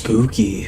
spooky.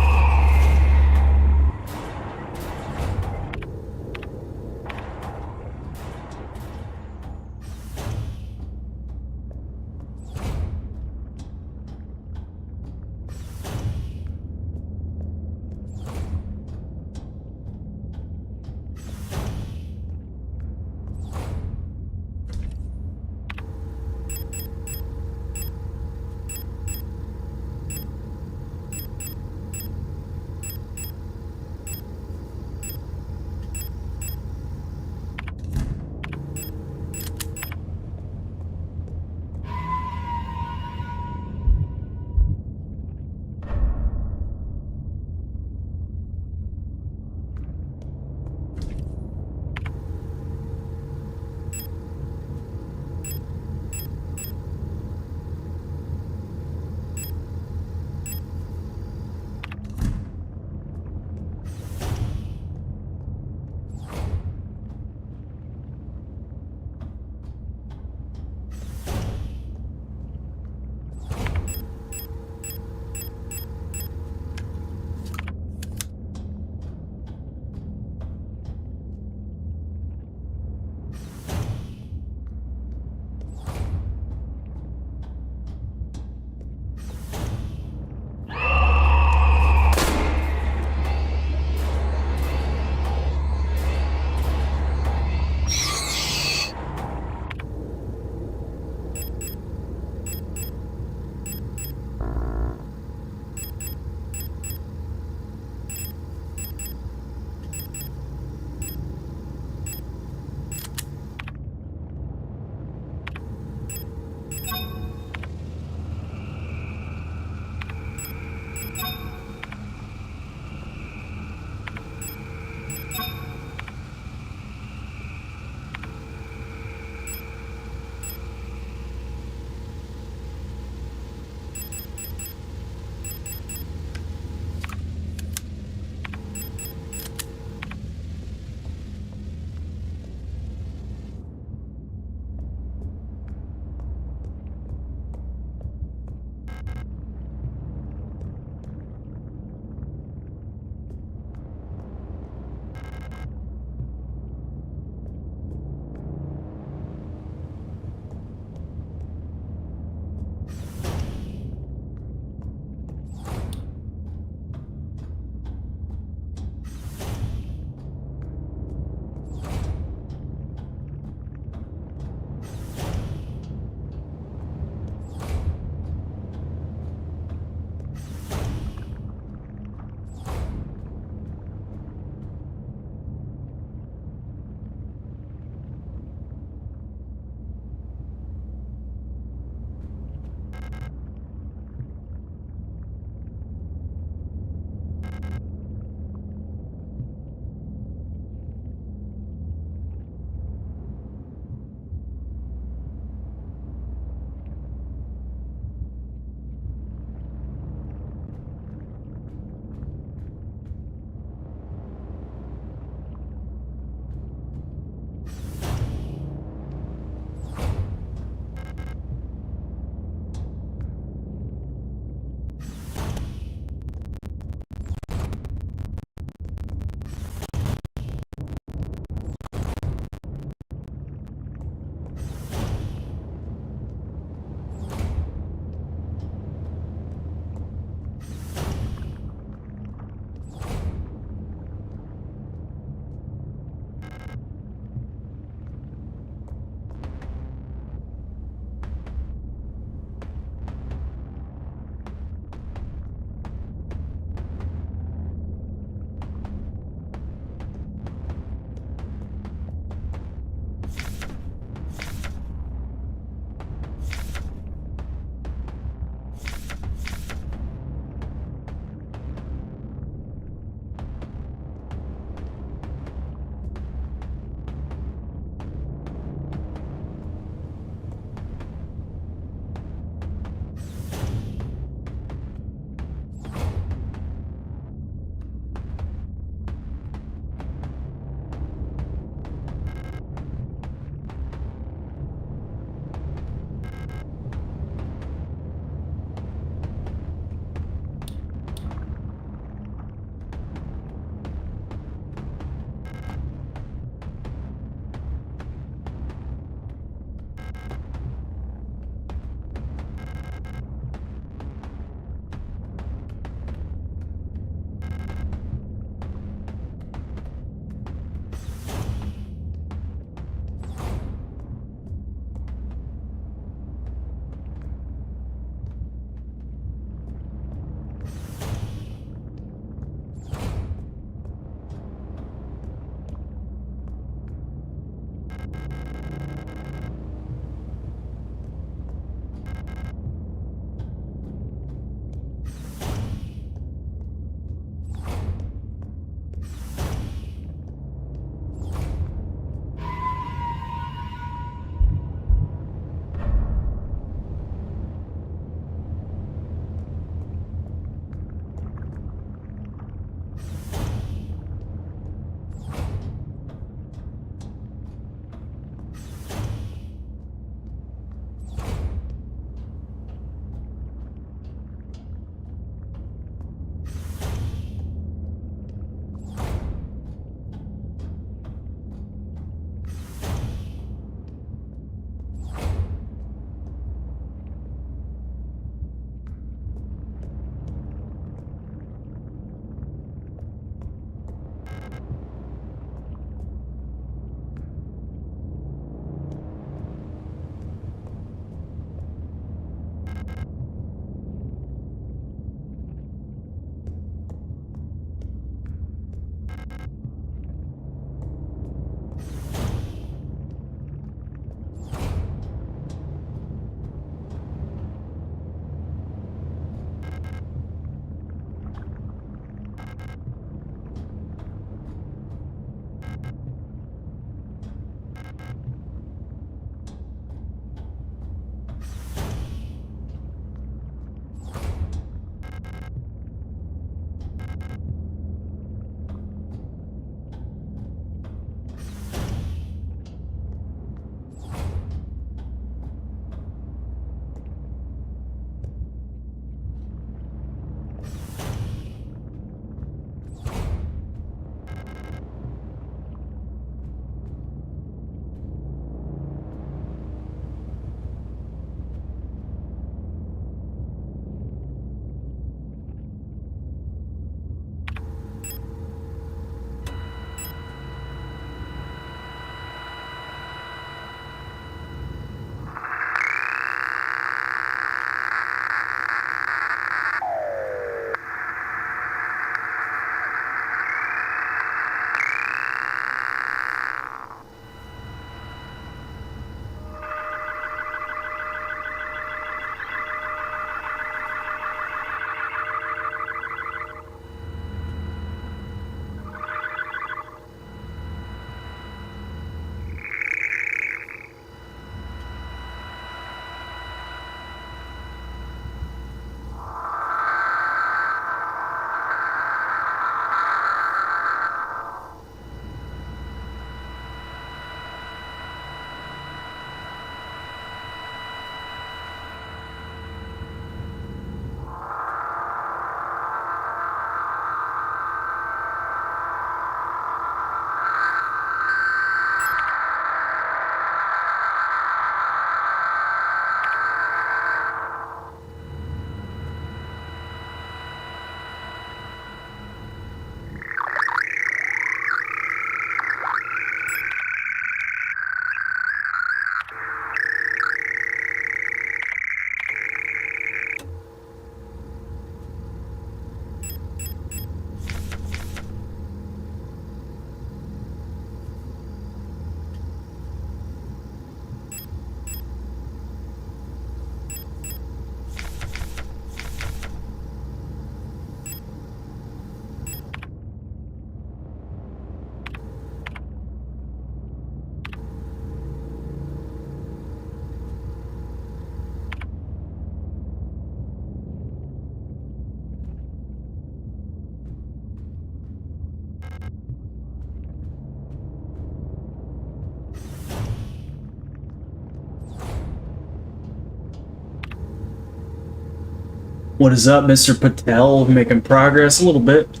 What is up, Mr. Patel? Making progress a little bit.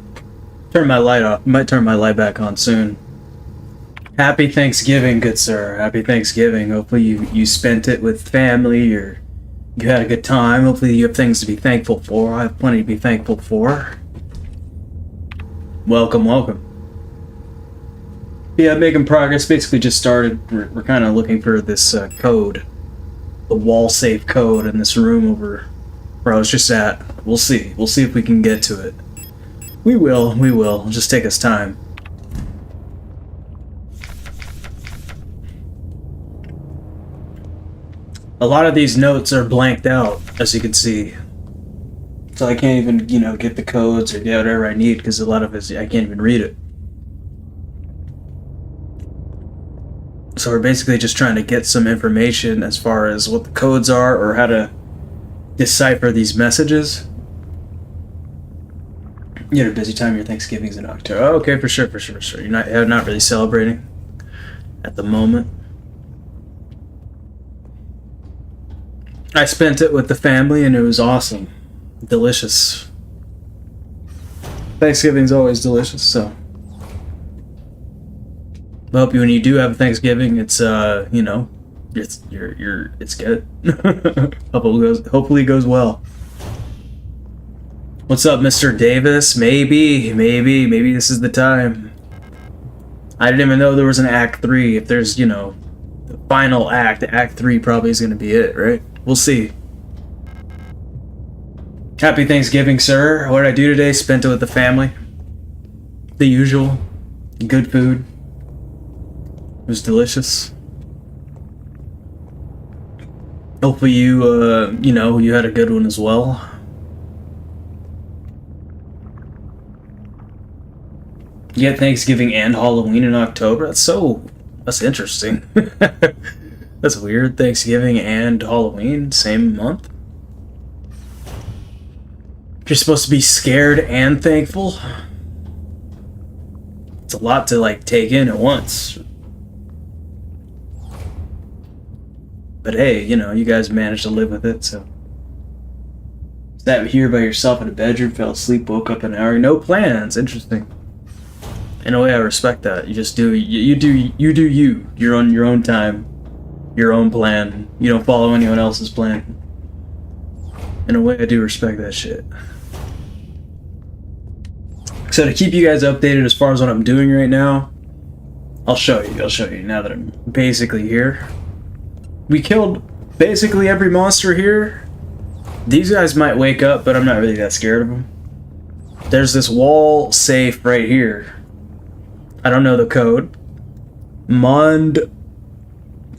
Turn my light off. Might turn my light back on soon. Happy Thanksgiving, good sir. Happy Thanksgiving. Hopefully you spent it with family or you had a good time. Hopefully you have things to be thankful for. I have plenty to be thankful for. Welcome, welcome. Yeah, making progress. Basically just started. We're kind of looking for this code. The wall safe code in this room over where I was just at. We'll see. We'll see if we can get to it. We will. It'll just take us time. A lot of these notes are blanked out, as you can see. So I can't even, get the codes or get whatever I need, because a lot of it, I can't even read it. So we're basically just trying to get some information as far as what the codes are or how to decipher these messages. You had a busy time. Your Thanksgiving's in October. Oh, okay, for sure. You're not really celebrating at the moment. I spent it with the family and it was awesome. Delicious. Thanksgiving's always delicious, so I hope when you do have Thanksgiving, it's it's good. Hopefully it goes well. What's up, Mr. Davis? Maybe this is the time. I didn't even know there was an Act 3. If there's, the final act, Act 3 probably is going to be it, right? We'll see. Happy Thanksgiving, sir. What did I do today? Spent it with the family. The usual. Good food. It was delicious. Hopefully you had a good one as well. You get Thanksgiving and Halloween in October? That's interesting. That's weird. Thanksgiving and Halloween, same month. You're supposed to be scared and thankful. It's a lot to take in at once. But hey, you guys managed to live with it, so. Sat here by yourself in a bedroom, fell asleep, woke up an hour, no plans. Interesting. In a way, I respect that. You just do you. You're on your own time, your own plan. You don't follow anyone else's plan. In a way, I do respect that shit. So to keep you guys updated as far as what I'm doing right now, I'll show you now that I'm basically here. We killed basically every monster here. These guys might wake up, but I'm not really that scared of them. There's this wall safe right here. I don't know the code. I don't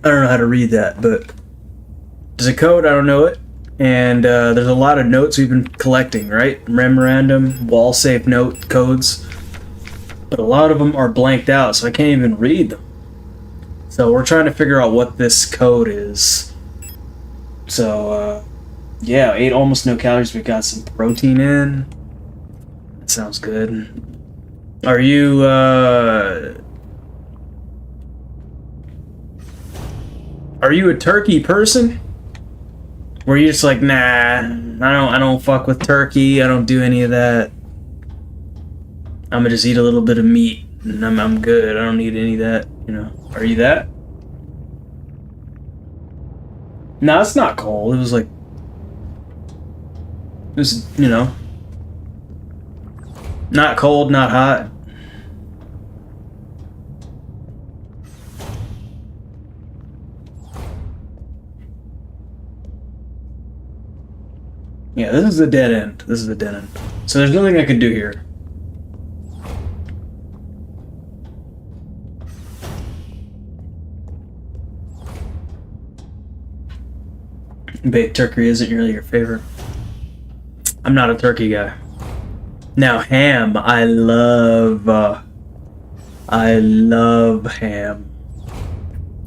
know how to read that, but there's a code, I don't know it. And there's a lot of notes we've been collecting, right? Memorandum, wall safe note codes. But a lot of them are blanked out, so I can't even read them. So we're trying to figure out what this code is. So, yeah, ate almost no calories. We got some protein in. That sounds good. Are you a turkey person? Were you just like, nah, I don't fuck with turkey. I don't do any of that. I'm gonna just eat a little bit of meat and I'm good. I don't need any of that, Are you that? No, it's not cold. It was not cold, not hot. Yeah, this is a dead end. So there's nothing I can do here. Baked turkey isn't really your favorite. I'm not a turkey guy. Now ham, I love ham.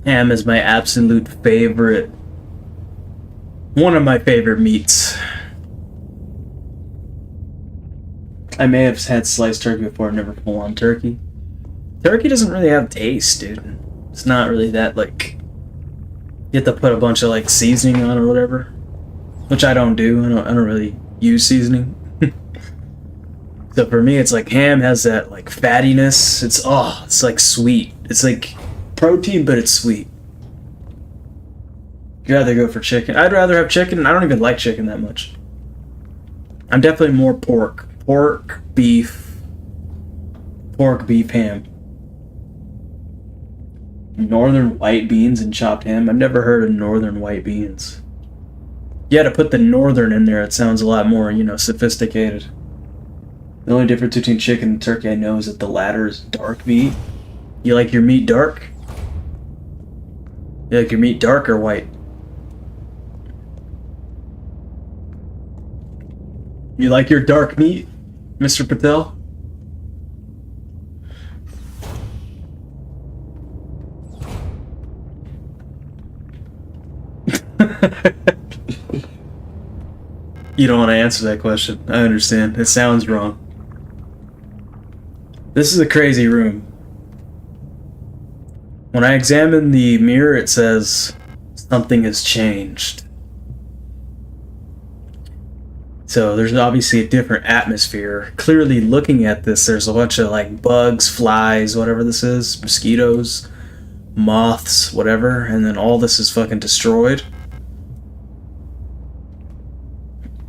Ham is my absolute favorite. One of my favorite meats. I may have had sliced turkey before, never full on turkey. Turkey doesn't really have taste, dude. It's not really that, you have to put a bunch of, seasoning on or whatever. Which I don't do. I don't really use seasoning. So for me, it's like ham has that like fattiness. It's like sweet. It's like protein, but it's sweet. You'd rather go for chicken. I'd rather have chicken. I don't even like chicken that much. I'm definitely more pork. Pork, beef, ham. Northern white beans and chopped ham. I've never heard of northern white beans. You had to put the northern in there. It sounds a lot more, sophisticated. The only difference between chicken and turkey I know is that the latter is dark meat. You like your meat dark? You like your meat dark or white? You like your dark meat, Mr. Patel? You don't want to answer that question. I understand. It sounds wrong. This is a crazy room. When I examine the mirror, it says something has changed. So there's obviously a different atmosphere. Clearly looking at this, there's a bunch of like bugs, flies, whatever this is, mosquitoes, moths, whatever, and then all this is fucking destroyed.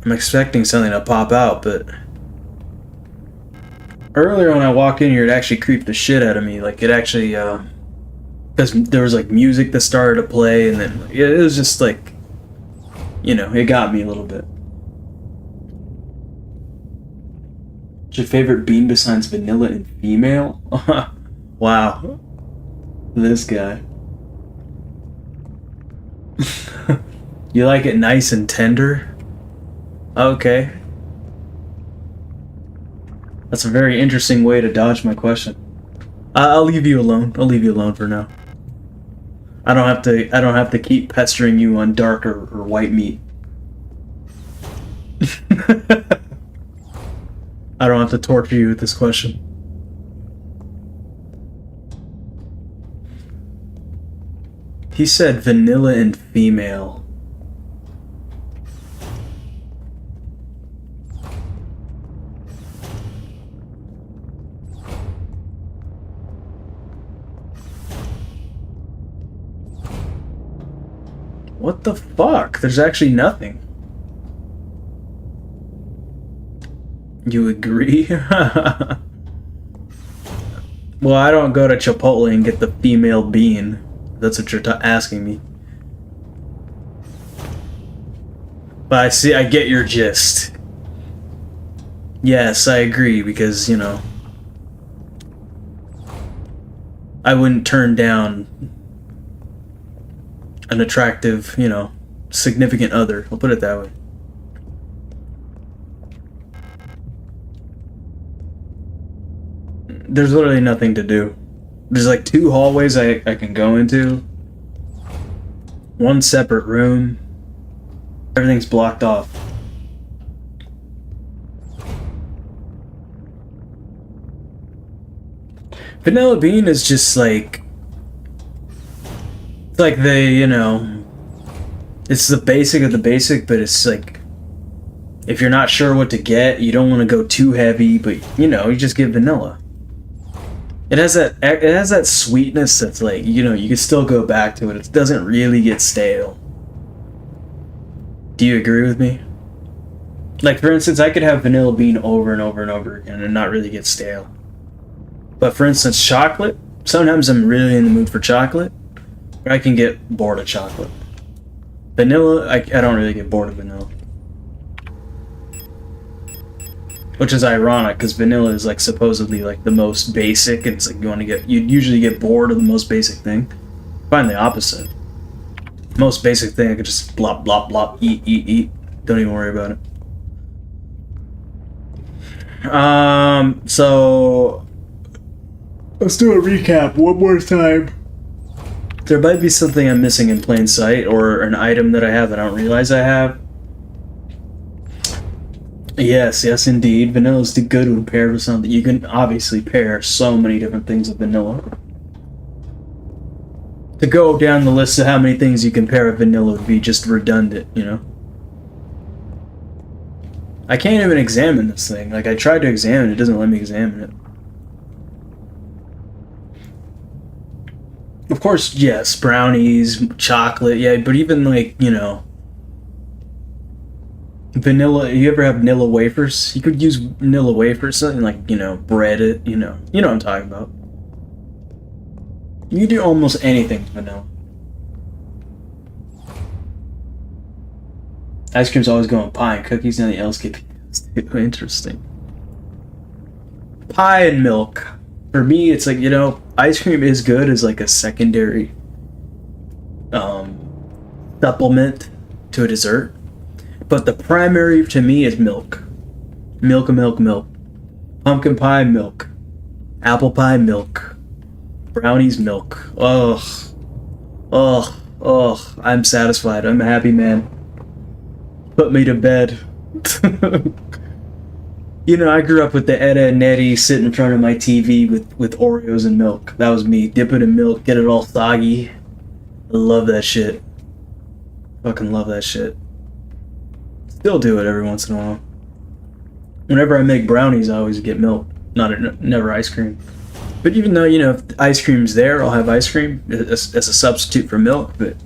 I'm expecting something to pop out, but earlier when I walked in here, it actually creeped the shit out of me. Like, it actually, because there was like music that started to play, and then it was just like, it got me a little bit. What's your favorite bean besides vanilla and female? Wow. This guy. You like it nice and tender? Okay. That's a very interesting way to dodge my question. I'll leave you alone. I'll leave you alone for now. I don't have to keep pestering you on dark or white meat. I don't have to torture you with this question. He said vanilla and female. What the fuck? There's actually nothing. You agree? Well, I don't go to Chipotle and get the female bean. That's what you're asking me. But I get your gist. Yes, I agree, because, I wouldn't turn down an attractive, significant other. I'll put it that way. There's literally nothing to do. There's like 2 hallways I can go into. 1 separate room. Everything's blocked off. Vanilla bean is just like... It's like it's the basic of the basic, but it's like... If you're not sure what to get, you don't want to go too heavy, but, you just get vanilla. It has that sweetness that's like, you can still go back to it. It doesn't really get stale. Do you agree with me? Like, for instance, I could have vanilla bean over and over and over again and not really get stale. But for instance, chocolate, sometimes I'm really in the mood for chocolate, but I can get bored of chocolate. Vanilla, I don't really get bored of vanilla. Which is ironic, because vanilla is like supposedly like the most basic, and it's like you usually get bored of the most basic thing. I find the opposite. Most basic thing I could just blop blop blop eat. Don't even worry about it. So let's do a recap one more time. There might be something I'm missing in plain sight, or an item that I have that I don't realize I have. Yes, indeed. Vanilla is good when paired with something. You can obviously pair so many different things with vanilla. To go down the list of how many things you can pair with vanilla would be just redundant, I can't even examine this thing. Like, I tried to examine it, it doesn't let me examine it. Of course, yes, brownies, chocolate, yeah, but even, like, you know, vanilla, you ever have vanilla wafers? You could use vanilla wafers, something like, you know, bread it, you know what I'm talking about. You do almost anything with vanilla. Ice cream's always going pie and cookies, nothing else get interesting. Pie and milk. For me, it's like, you know, ice cream is good as like a secondary supplement to a dessert. But the primary to me is milk. Milk. Pumpkin pie, milk. Apple pie, milk. Brownies, milk. Ugh. I'm satisfied. I'm a happy man. Put me to bed. You know, I grew up with the Etta and Nettie sitting in front of my TV with Oreos and milk. That was me. Dip it in milk, get it all soggy. I love that shit. Fucking love that shit. Still do it every once in a while. Whenever I make brownies, I always get milk. Never ice cream. But even though, you know, if ice cream's there, I'll have ice cream as a substitute for milk. But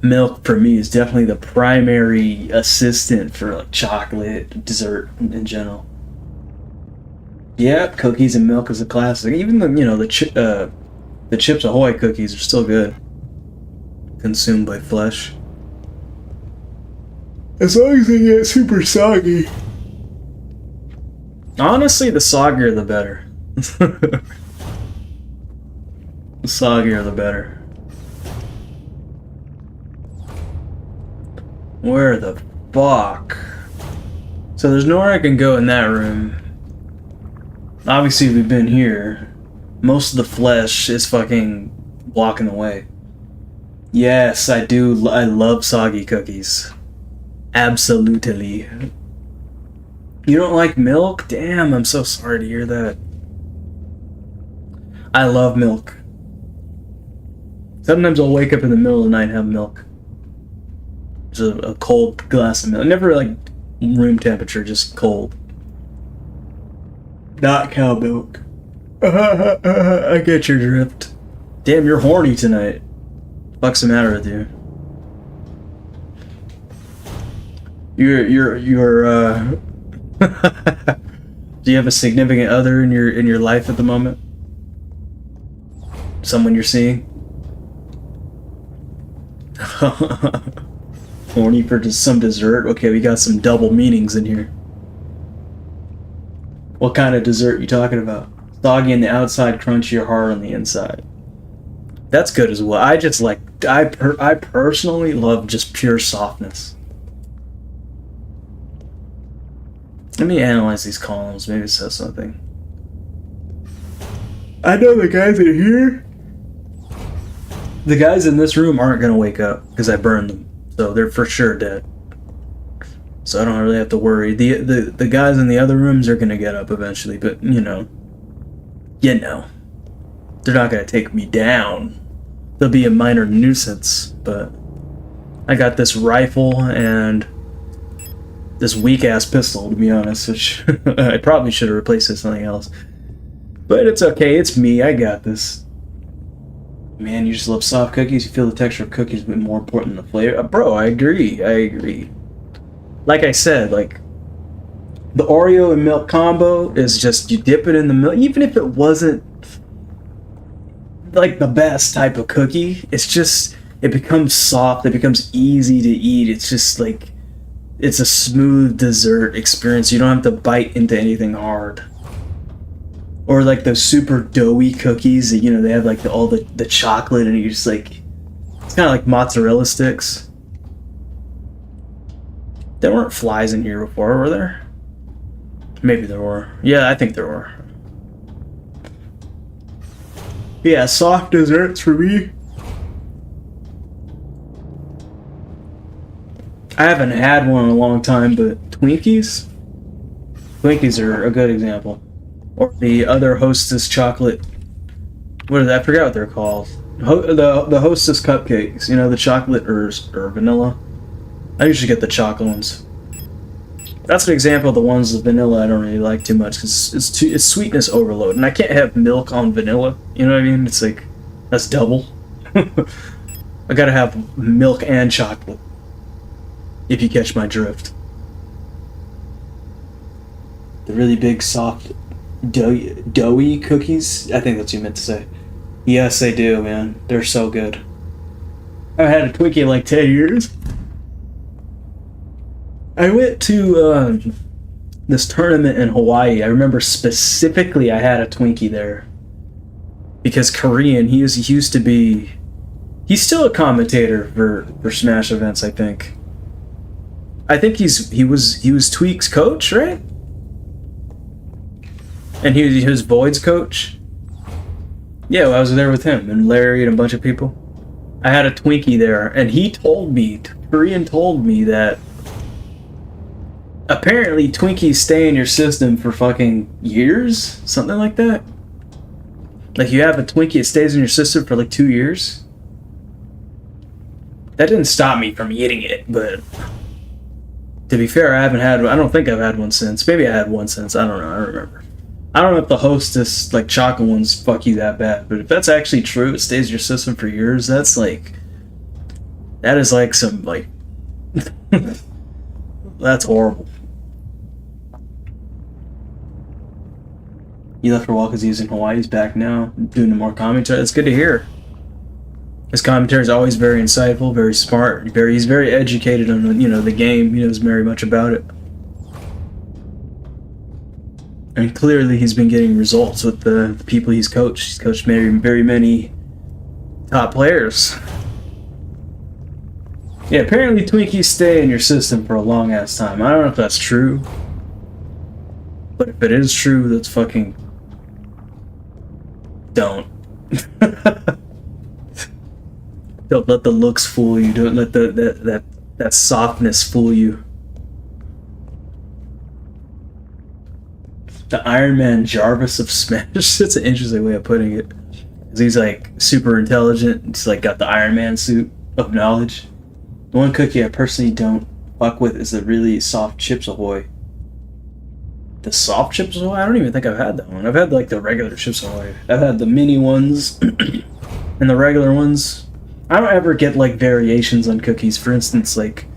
milk for me is definitely the primary assistant for like chocolate, dessert in general. Yeah, cookies and milk is a classic. Even the, you know, the Chips Ahoy cookies are still good. Consumed by flesh. As long as they get super soggy. Honestly, the soggier the better. The soggier the better. Where the fuck? So there's nowhere I can go in that room. Obviously, we've been here. Most of the flesh is fucking blocking the way. Yes, I do. I love soggy cookies. Absolutely. You don't like milk? Damn, I'm so sorry to hear that. I love milk. Sometimes I'll wake up in the middle of the night and have milk. Just a cold glass of milk. Never like room temperature, just cold. Not cow milk. I get your drift. Damn, you're horny tonight. What's the matter with you? You're do you have a significant other in your life at the moment? Someone you're seeing? Horny for just some dessert? Okay, we got some double meanings in here. What kind of dessert you talking about? Soggy on the outside, crunchy or hard on the inside. That's good as well. I just like, I personally love just pure softness. Let me analyze these columns. Maybe it says something. I know the guys in here. The guys in this room aren't gonna wake up because I burned them, so they're for sure dead. So I don't really have to worry. The guys in the other rooms are gonna get up eventually, but you know, they're not gonna take me down. They'll be a minor nuisance, but I got this rifle and this weak-ass pistol, to be honest, which I probably should have replaced with something else. But it's okay, it's me, I got this. Man, you just love soft cookies? You feel the texture of cookies a bit more important than the flavor? Bro, I agree. Like I said, like, the Oreo and milk combo is just, you dip it in the milk, even if it wasn't, like, the best type of cookie, it's just, it becomes soft, it becomes easy to eat, it's just, like, it's a smooth dessert experience. You don't have to bite into anything hard. Or like those super doughy cookies that, you know, they have like all the chocolate and you're just like, it's kind of like mozzarella sticks. There weren't flies in here before, were there? Maybe there were. Yeah, I think there were. Yeah, soft desserts for me. I haven't had one in a long time, but Twinkies? Twinkies are a good example. Or the other Hostess chocolate. What is that? I forgot what they're called. The Hostess cupcakes. You know, the chocolate or vanilla. I usually get the chocolate ones. That's an example of the ones with vanilla I don't really like too much because it's sweetness overload, and I can't have milk on vanilla. You know what I mean? It's like that's double. I gotta have milk and chocolate. If you catch my drift. The really big, soft, doughy cookies. I think that's what you meant to say. Yes, they do, man. They're so good. I've had a Twinkie in like 10 years. I went to this tournament in Hawaii. I remember specifically I had a Twinkie there. Because Korean, he used to be... He's still a commentator for Smash events, I think. I think he was Tweak's coach, right? And he was Void's coach. Yeah, well, I was there with him and Larry and a bunch of people. I had a Twinkie there, and he told me, Korean told me that apparently Twinkies stay in your system for fucking years, something like that. Like you have a Twinkie, it stays in your system for like 2 years. That didn't stop me from eating it, but to be fair, I don't think I've had one since. Maybe I had one since, I don't know, I don't remember. I don't know if the Hostess, like, chocolate ones fuck you that bad, but if that's actually true, it stays in your system for years, that's like... That is like some, like... That's horrible. He left for a while because he's in Hawaii, he's back now, doing more commentary. That's good to hear. His commentary is always very insightful, very smart, he's very educated on, you know, the game, he knows very much about it. And clearly he's been getting results with the people he's coached. He's coached very many top players. Yeah, apparently Twinkies stay in your system for a long ass time. I don't know if that's true. But if it is true, that's fucking... Don't. Don't let the looks fool you. Don't let that softness fool you. The Iron Man Jarvis of Smash. That's an interesting way of putting it. Because he's like super intelligent. He's like got the Iron Man suit of knowledge. The one cookie I personally don't fuck with is the really soft Chips Ahoy. The soft Chips Ahoy? I don't even think I've had that one. I've had like the regular Chips Ahoy. I've had the mini ones and the regular ones. I don't ever get like variations on cookies. For instance, like...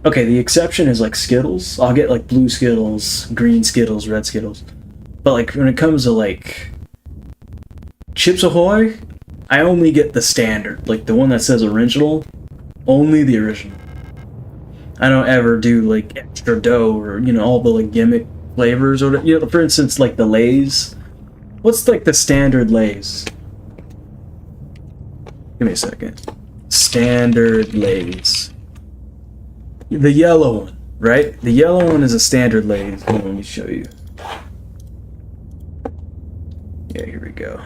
Okay, the exception is like Skittles. I'll get like blue Skittles, green Skittles, red Skittles. But like when it comes to like Chips Ahoy, I only get the standard. Like the one that says original, only the original. I don't ever do like extra dough or, you know, all the like gimmick flavors or, you know, for instance, like the Lay's. What's like the standard Lay's? Give me a second. Standard Lay's. The yellow one, right? The yellow one is a standard Lay's. Let me show you. Yeah, here we go.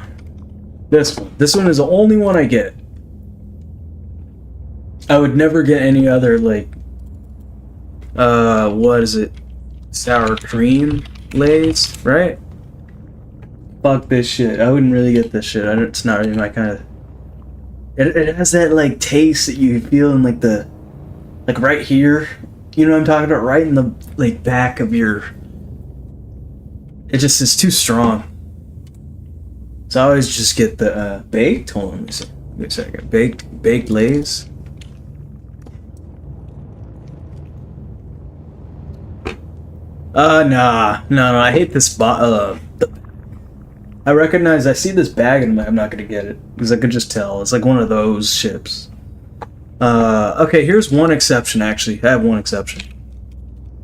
This one. This one is the only one I get. I would never get any other, like... what is it? Sour cream Lay's, right? Fuck this shit. I wouldn't really get this shit. It's not really my kind of... It has that, like, taste that you feel in, like, the... Like, right here. You know what I'm talking about? Right in the, like, back of your... It just is too strong. So I always just get the, baked? Hold on, let me see. Wait a second. Baked Lay's. Nah. No, I hate this I recognize, I see this bag and I'm not gonna get it. Because I could just tell. It's like one of those chips. Okay, here's one exception, actually. I have one exception.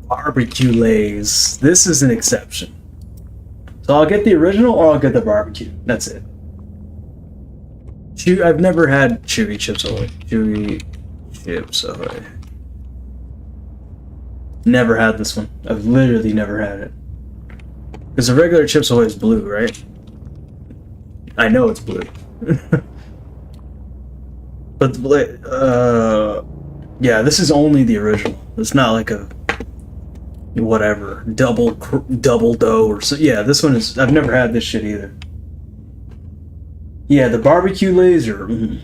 Barbecue Lay's. This is an exception. So I'll get the original or I'll get the barbecue. That's it. I've never had Chewy Chips Ahoy. Chewy Chips Ahoy. Never had this one. I've literally never had it. Because the regular Chips Ahoy is blue, right? I know it's blue. But, yeah, this is only the original. It's not like a... whatever. Double dough or so. Yeah, this one is... I've never had this shit either. Yeah, the barbecue Lay's are... And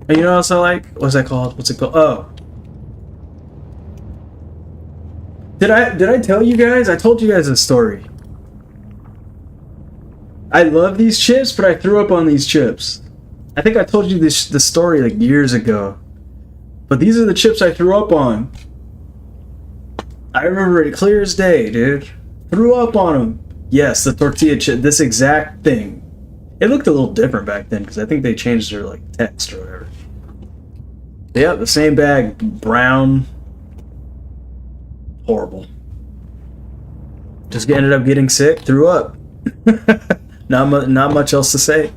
you know what else I like? What's that called? What's it called? Oh. Did I tell you guys? I told you guys a story. I love these chips, but I threw up on these chips. I think I told you the story like years ago. But these are the chips I threw up on. I remember it clear as day, dude. Threw up on them. Yes, the tortilla chip, this exact thing. It looked a little different back then because I think they changed their like text or whatever. Yep, the same bag, brown. Horrible. Just ended up getting sick, threw up. Not much else to say.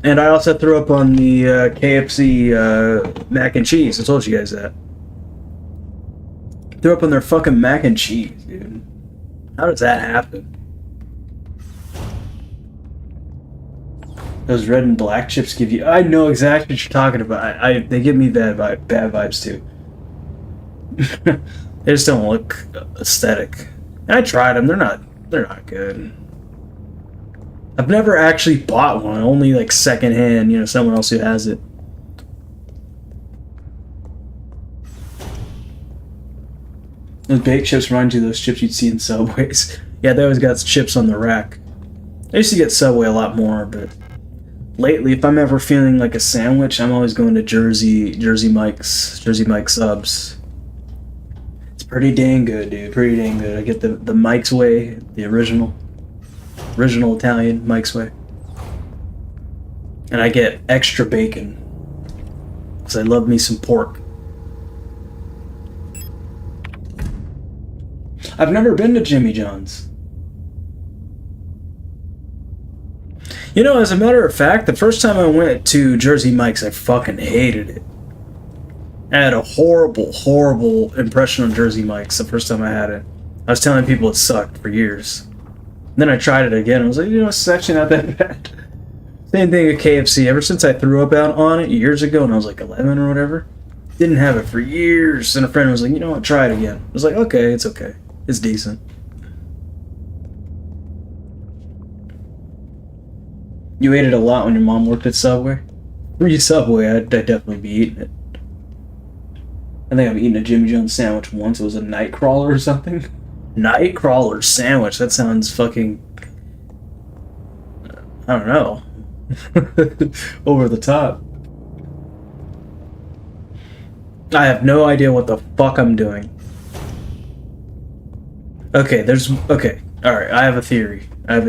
And I also threw up on the KFC mac and cheese. I told you guys that. Threw up on their fucking mac and cheese, dude. How does that happen? Those red and black chips give you... I know exactly what you're talking about. They give me bad vibes too. They just don't look aesthetic. And I tried them. They're not good. I've never actually bought one. Only like secondhand. You know, someone else who has it. Those baked chips remind you of those chips you'd see in Subways. Yeah, they always got chips on the rack. I used to get Subway a lot more, but lately, if I'm ever feeling like a sandwich, I'm always going to Jersey Mike's subs. It's pretty dang good, dude. Pretty dang good. I get the Mike's Way, the original Italian Mike's Way, and I get extra bacon because I love me some pork. I've never been to Jimmy John's. You know, as a matter of fact, the first time I went to Jersey Mike's, I fucking hated it. I had a horrible impression on Jersey Mike's the first time I had it. I was telling people it sucked for years. Then I tried it again. I was like, you know, it's actually not that bad. Same thing with KFC. Ever since I threw up out on it years ago when I was like 11 or whatever, didn't have it for years. And a friend was like, you know what, try it again. I was like, okay, it's okay. It's decent. You ate it a lot when your mom worked at Subway? Free Subway, I'd definitely be eating it. I think I've eaten a Jimmy John's sandwich once. It was a Nightcrawler or something. Nightcrawler sandwich. That sounds fucking... I don't know. Over the top. I have no idea what the fuck I'm doing. Okay, okay. Alright, I have a theory. Alright,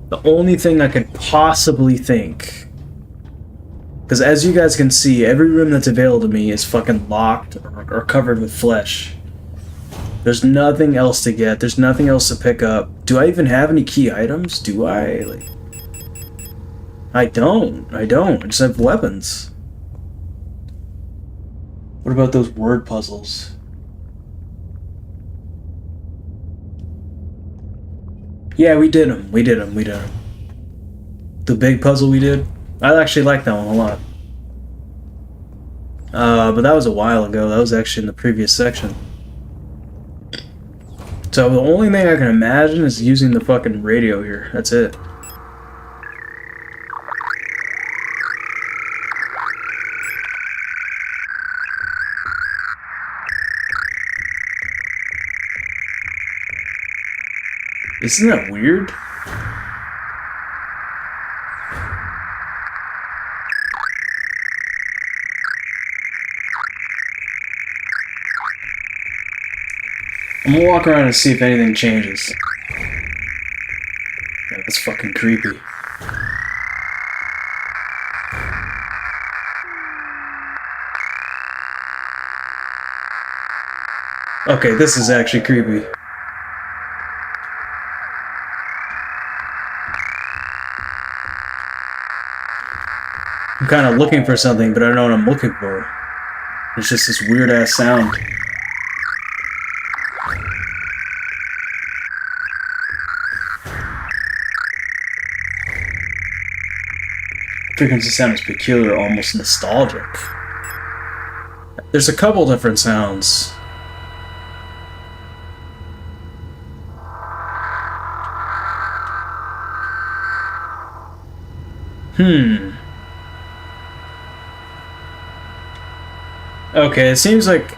the only thing I could possibly think... Because as you guys can see, every room that's available to me is fucking locked or covered with flesh. There's nothing else to get. There's nothing else to pick up. Do I even have any key items? Do I? Like, I don't. I just have weapons. What about those word puzzles? Yeah, we did them. The big puzzle we did. I actually like that one a lot. But that was a while ago. That was actually in the previous section. So the only thing I can imagine is using the fucking radio here. That's it. Isn't that weird? I'm gonna walk around and see if anything changes. Yeah, that's fucking creepy. Okay, this is actually creepy. I'm kind of looking for something, but I don't know what I'm looking for. It's just this weird-ass sound. Frequency sound is peculiar, almost nostalgic. There's a couple different sounds. Okay, it seems like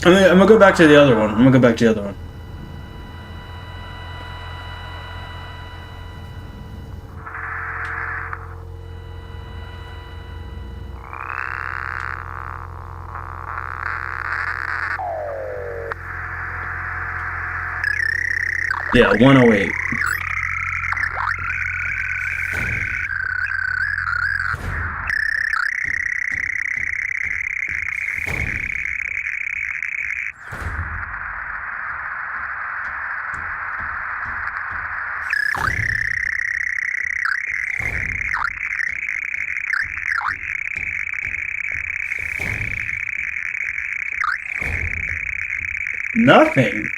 I'm gonna go back to the other one. I'm gonna go back to the other one. Yeah, 108. Nothing.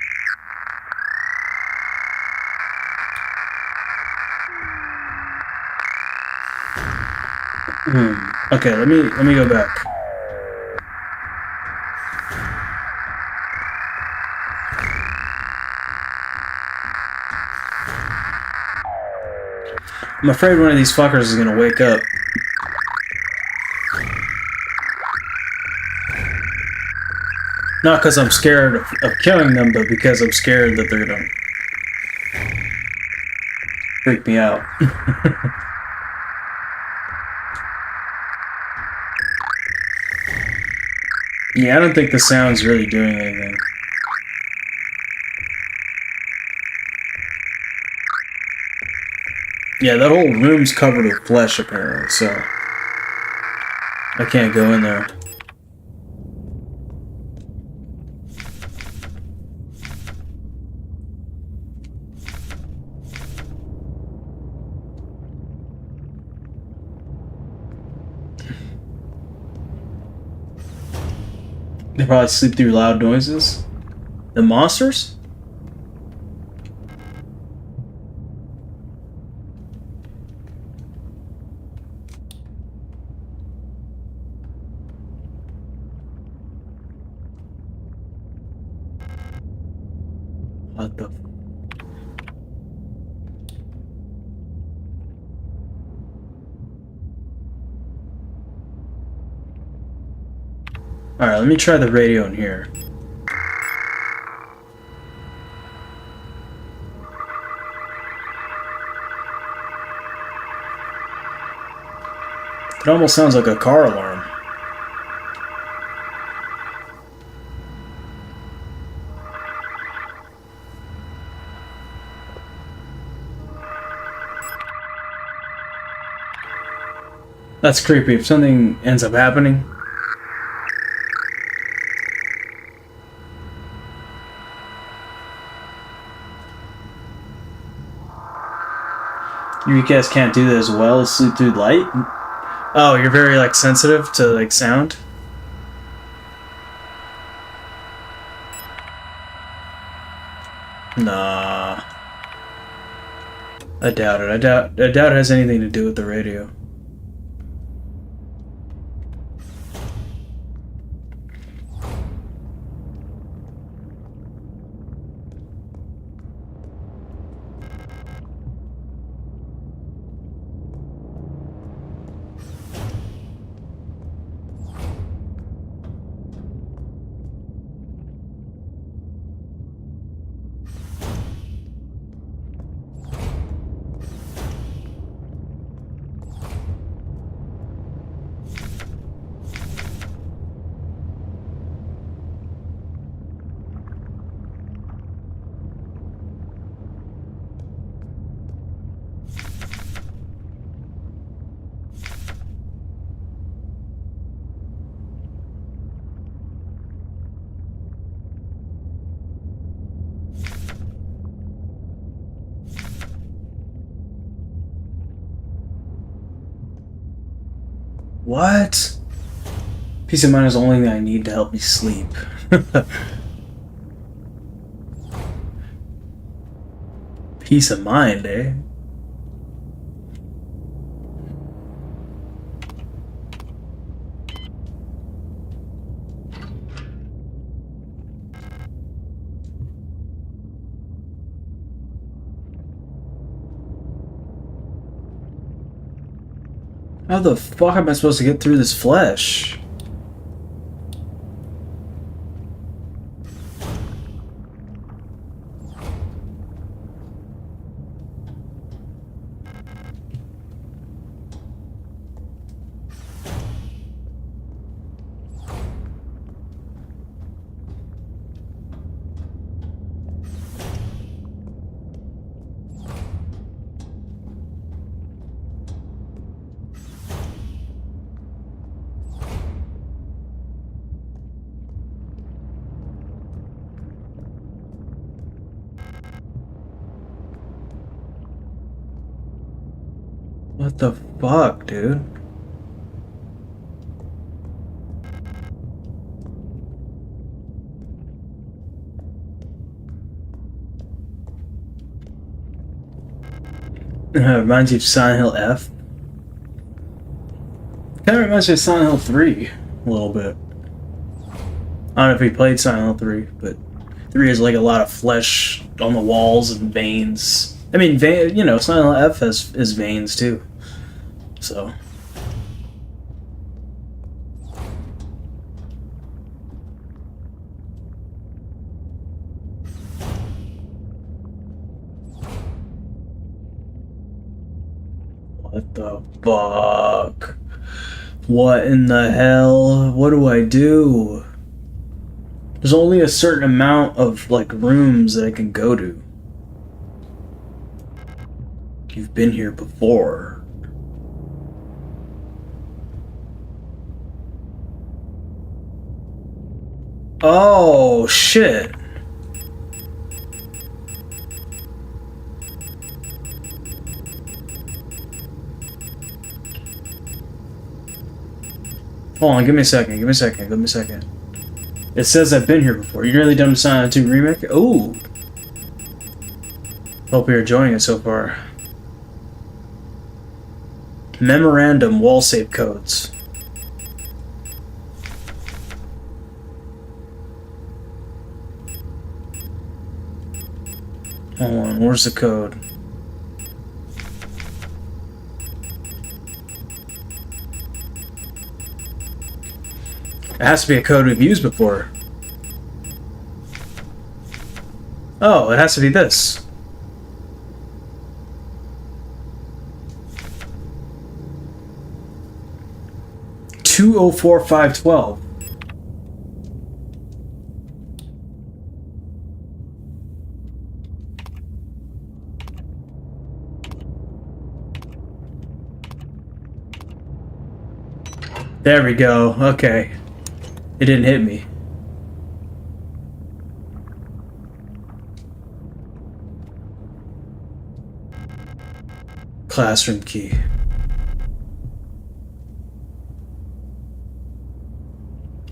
Okay, let me go back. I'm afraid one of these fuckers is gonna wake up. Not because I'm scared of killing them, but because I'm scared that they're gonna freak me out. Yeah, I don't think the sound's really doing anything. Yeah, that whole room's covered with flesh, apparently, so I can't go in there. They probably sleep through loud noises. The monsters? What the? Alright, let me try the radio in here. It almost sounds like a car alarm. That's creepy. If something ends up happening. You guys can't do that as well as sleep through light? Oh, you're very, like, sensitive to, like, sound? Nah. I doubt it. I doubt it has anything to do with the radio. What? Peace of mind is the only thing I need to help me sleep. Peace of mind, eh? How the fuck am I supposed to get through this flesh? What the fuck, dude? Reminds you of Silent Hill F. Kind of reminds me of Silent Hill 3 a little bit. I don't know if we played Silent Hill 3, but 3 is like a lot of flesh on the walls and veins. I mean, you know, Silent Hill F is veins too. So. What the fuck? What in the hell? What do I do? There's only a certain amount of, like, rooms that I can go to. You've been here before. Oh, shit. Hold on, give me a second, give me a second, give me a second. It says I've been here before. You really done the Silent Hill 2 remake? Ooh. Hope you're enjoying it so far. Memorandum wall save codes. Hold on, where's the code? It has to be a code we've used before. Oh, it has to be this. $204,512. There we go. Okay. It didn't hit me. Classroom key.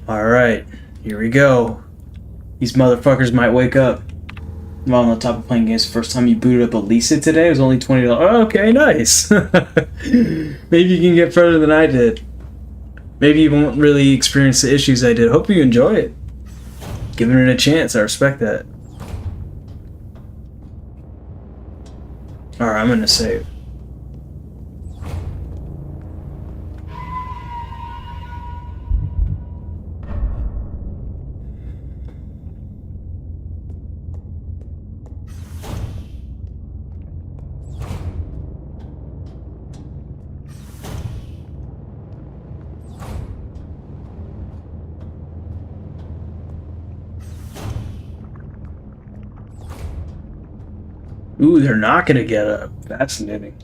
Alright, here we go. These motherfuckers might wake up. I'm on the top of playing games. The first time you booted up Elisa today, it was only $20. Oh, okay, nice. Maybe you can get further than I did. Maybe you won't really experience the issues I did. Hope you enjoy it. Giving it a chance, I respect that. Alright, I'm gonna save. Ooh, they're not gonna get up. Fascinating.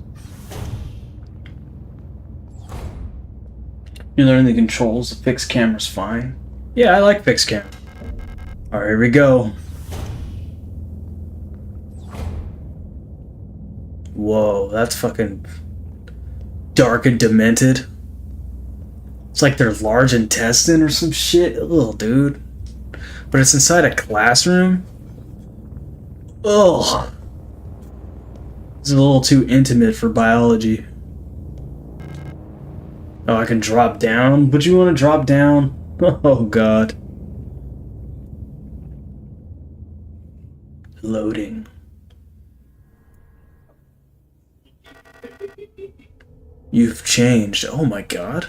You learn the controls. The fixed camera's fine. Yeah, I like fixed camera. Alright, here we go. Whoa, that's fucking dark and demented. It's like their large intestine or some shit. Ugh, dude. But it's inside a classroom? Ugh. It's a little too intimate for biology. Oh, I can drop down? Would you want to drop down? Oh, God. Loading. You've changed. Oh, my God.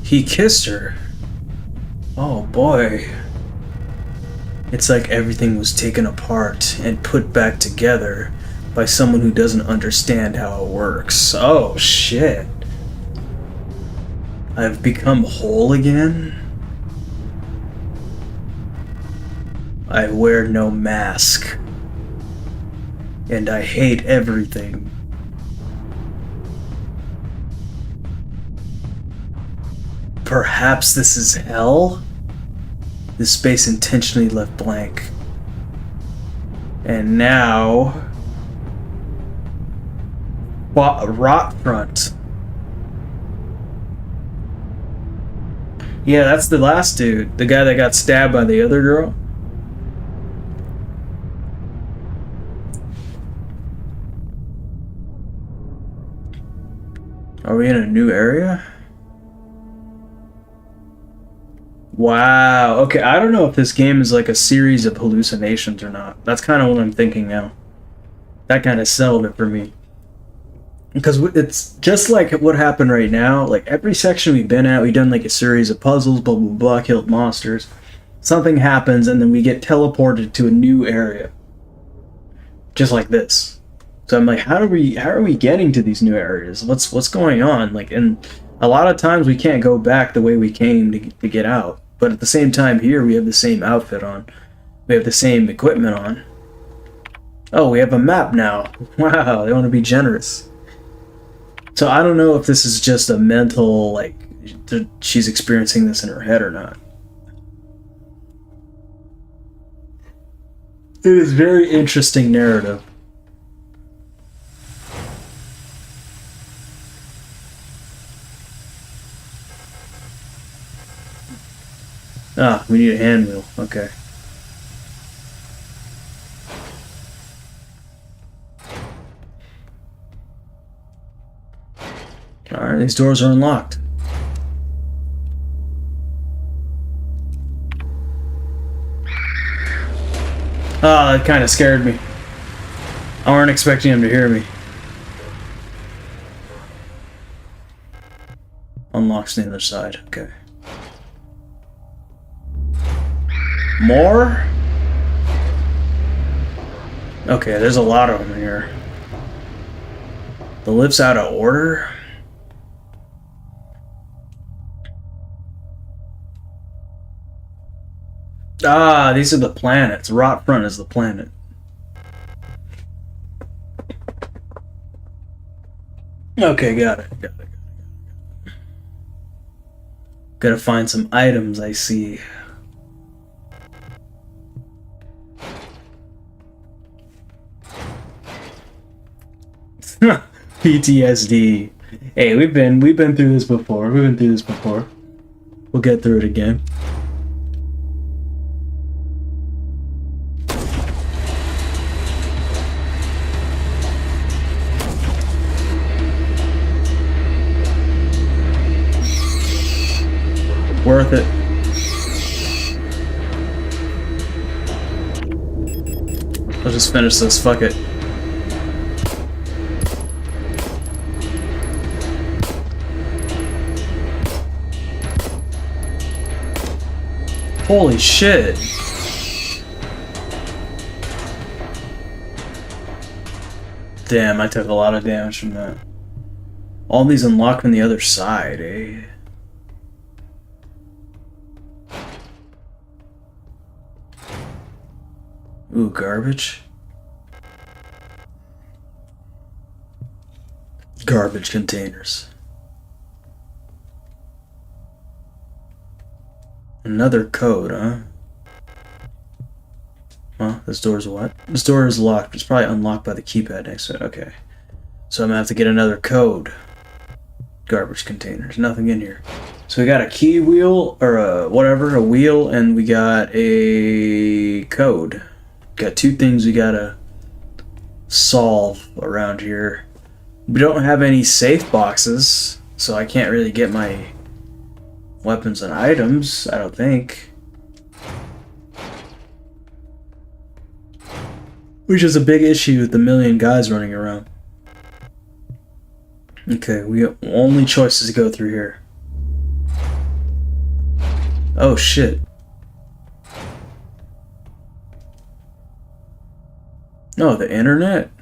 He kissed her. Oh boy. It's like everything was taken apart and put back together by someone who doesn't understand how it works. Oh shit. I've become whole again? I wear no mask. And I hate everything. Perhaps this is hell? This space intentionally left blank. And now... Rot front. Yeah, that's the last dude. The guy that got stabbed by the other girl. Are we in a new area? Wow. Okay, I don't know if this game is like a series of hallucinations or not. That's kind of what I'm thinking now. That kind of settled it for me. Because it's just like what happened right now. Like every section we've been at, we've done like a series of puzzles, blah, blah, blah, killed monsters. Something happens and then we get teleported to a new area. Just like this. So I'm like, how are we getting to these new areas? What's going on? Like, and a lot of times we can't go back the way we came to get out. But at the same time here, we have the same outfit on. We have the same equipment on. Oh, we have a map now. Wow, they want to be generous. So I don't know if this is just a mental, like, she's experiencing this in her head or not. It is very interesting narrative. Ah, we need a hand wheel. Okay. Alright, these doors are unlocked. Ah, that kind of scared me. I weren't expecting him to hear me. Unlocks the other side. Okay. More? Okay, there's a lot of them here. The lift's out of order? Ah, these are the planets. Rot front is the planet. Okay, got it. Gotta find some items, I see. PTSD. Hey, we've been through this before. We'll get through it again. Worth it. I'll just finish this. Fuck it. Holy shit. Damn, I took a lot of damage from that. All these unlocked on the other side, eh? Ooh, garbage. Garbage containers. Another code, huh? Well, this door's what? This door is locked. It's probably unlocked by the keypad next to it. Okay. So I'm gonna have to get another code. Garbage containers. Nothing in here. So we got a key wheel, or a wheel, and we got a code. Got two things we gotta solve around here. We don't have any safe boxes, so I can't really get my weapons and items, I don't think. Which is a big issue with the million guys running around. Okay, we have only choices to go through here. Oh shit. No, the internet?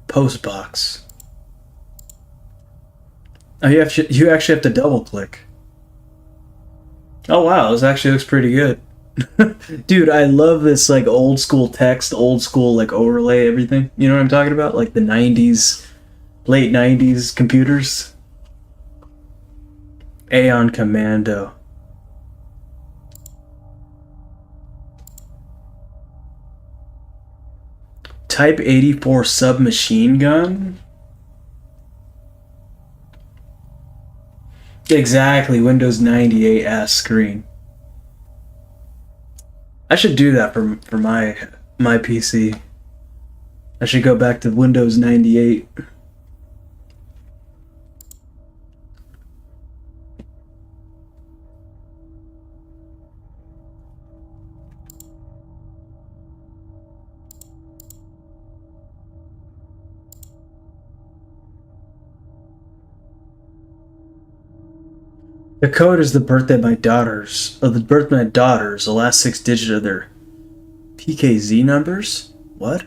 Postbox. Oh, you actually have to double click. Oh wow, this actually looks pretty good. Dude, I love this like old school text, old school like overlay everything. You know what I'm talking about? Like the 90s, late 90s computers. A on commando. Type 84 submachine gun? Exactly, Windows 98 screen. I should do that for my PC. I should go back to Windows 98. The code is the birthday of my daughters. The birth of my daughters. The last 6 digits of their PKZ numbers? What?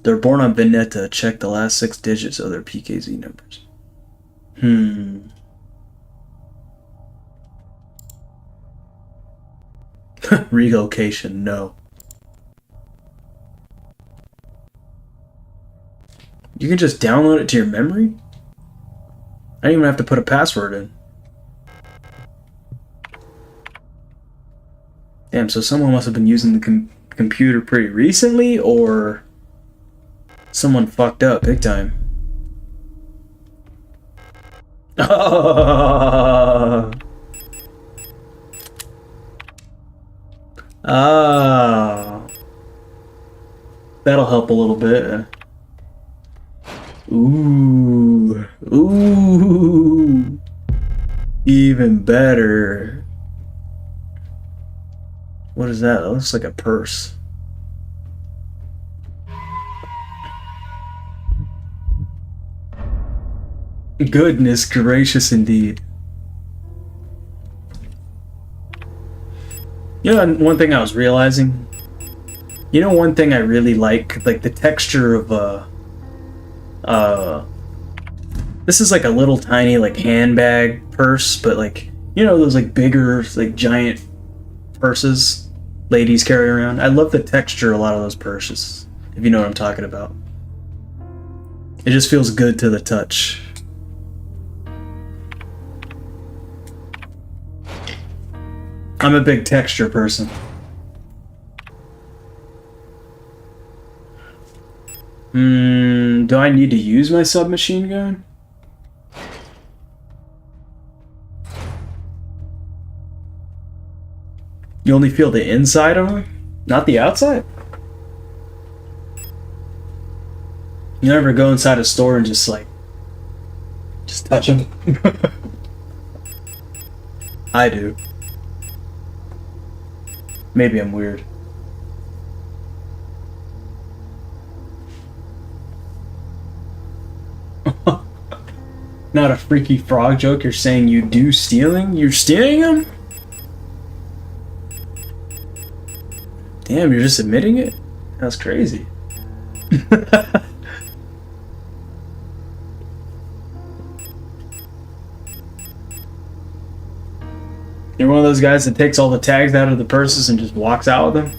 They're born on Veneta. Check the last 6 digits of their PKZ numbers. Relocation, no. You can just download it to your memory? I don't even have to put a password in. Damn, so someone must have been using the computer pretty recently, or someone fucked up big time. Oh. Oh. That'll help a little bit. Ooh. Ooh. Even better. What is that? That looks like a purse. Goodness gracious indeed. You know, one thing I was realizing, you know, one thing I really like the texture of this is like a little tiny like handbag purse, but like, you know, those like bigger like giant purses ladies carry around. I love the texture of a lot of those purses, if you know what I'm talking about. It just feels good to the touch. I'm a big texture person. Do I need to use my submachine gun? You only feel the inside of them, not the outside? You never go inside a store and just touch them? I do. Maybe I'm weird. Not a freaky frog joke. You're saying you do stealing? You're stealing them? Damn, you're just admitting it? That's crazy. You're one of those guys that takes all the tags out of the purses and just walks out with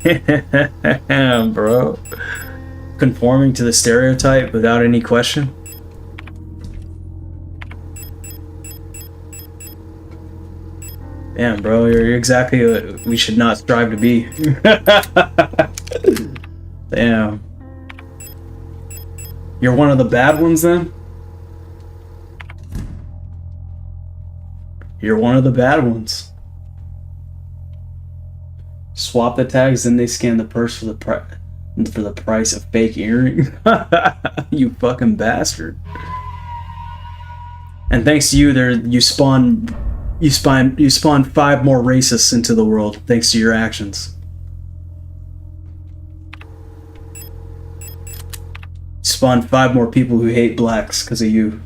them? Damn, bro. Conforming to the stereotype without any question? Damn, bro, you're exactly what we should not strive to be. Damn. You're one of the bad ones then? You're one of the bad ones. Swap the tags, then they scan the purse for the price of fake earrings. You fucking bastard. And thanks to you, you spawned 5 more racists into the world thanks to your actions. You spawned 5 more people who hate blacks because of you.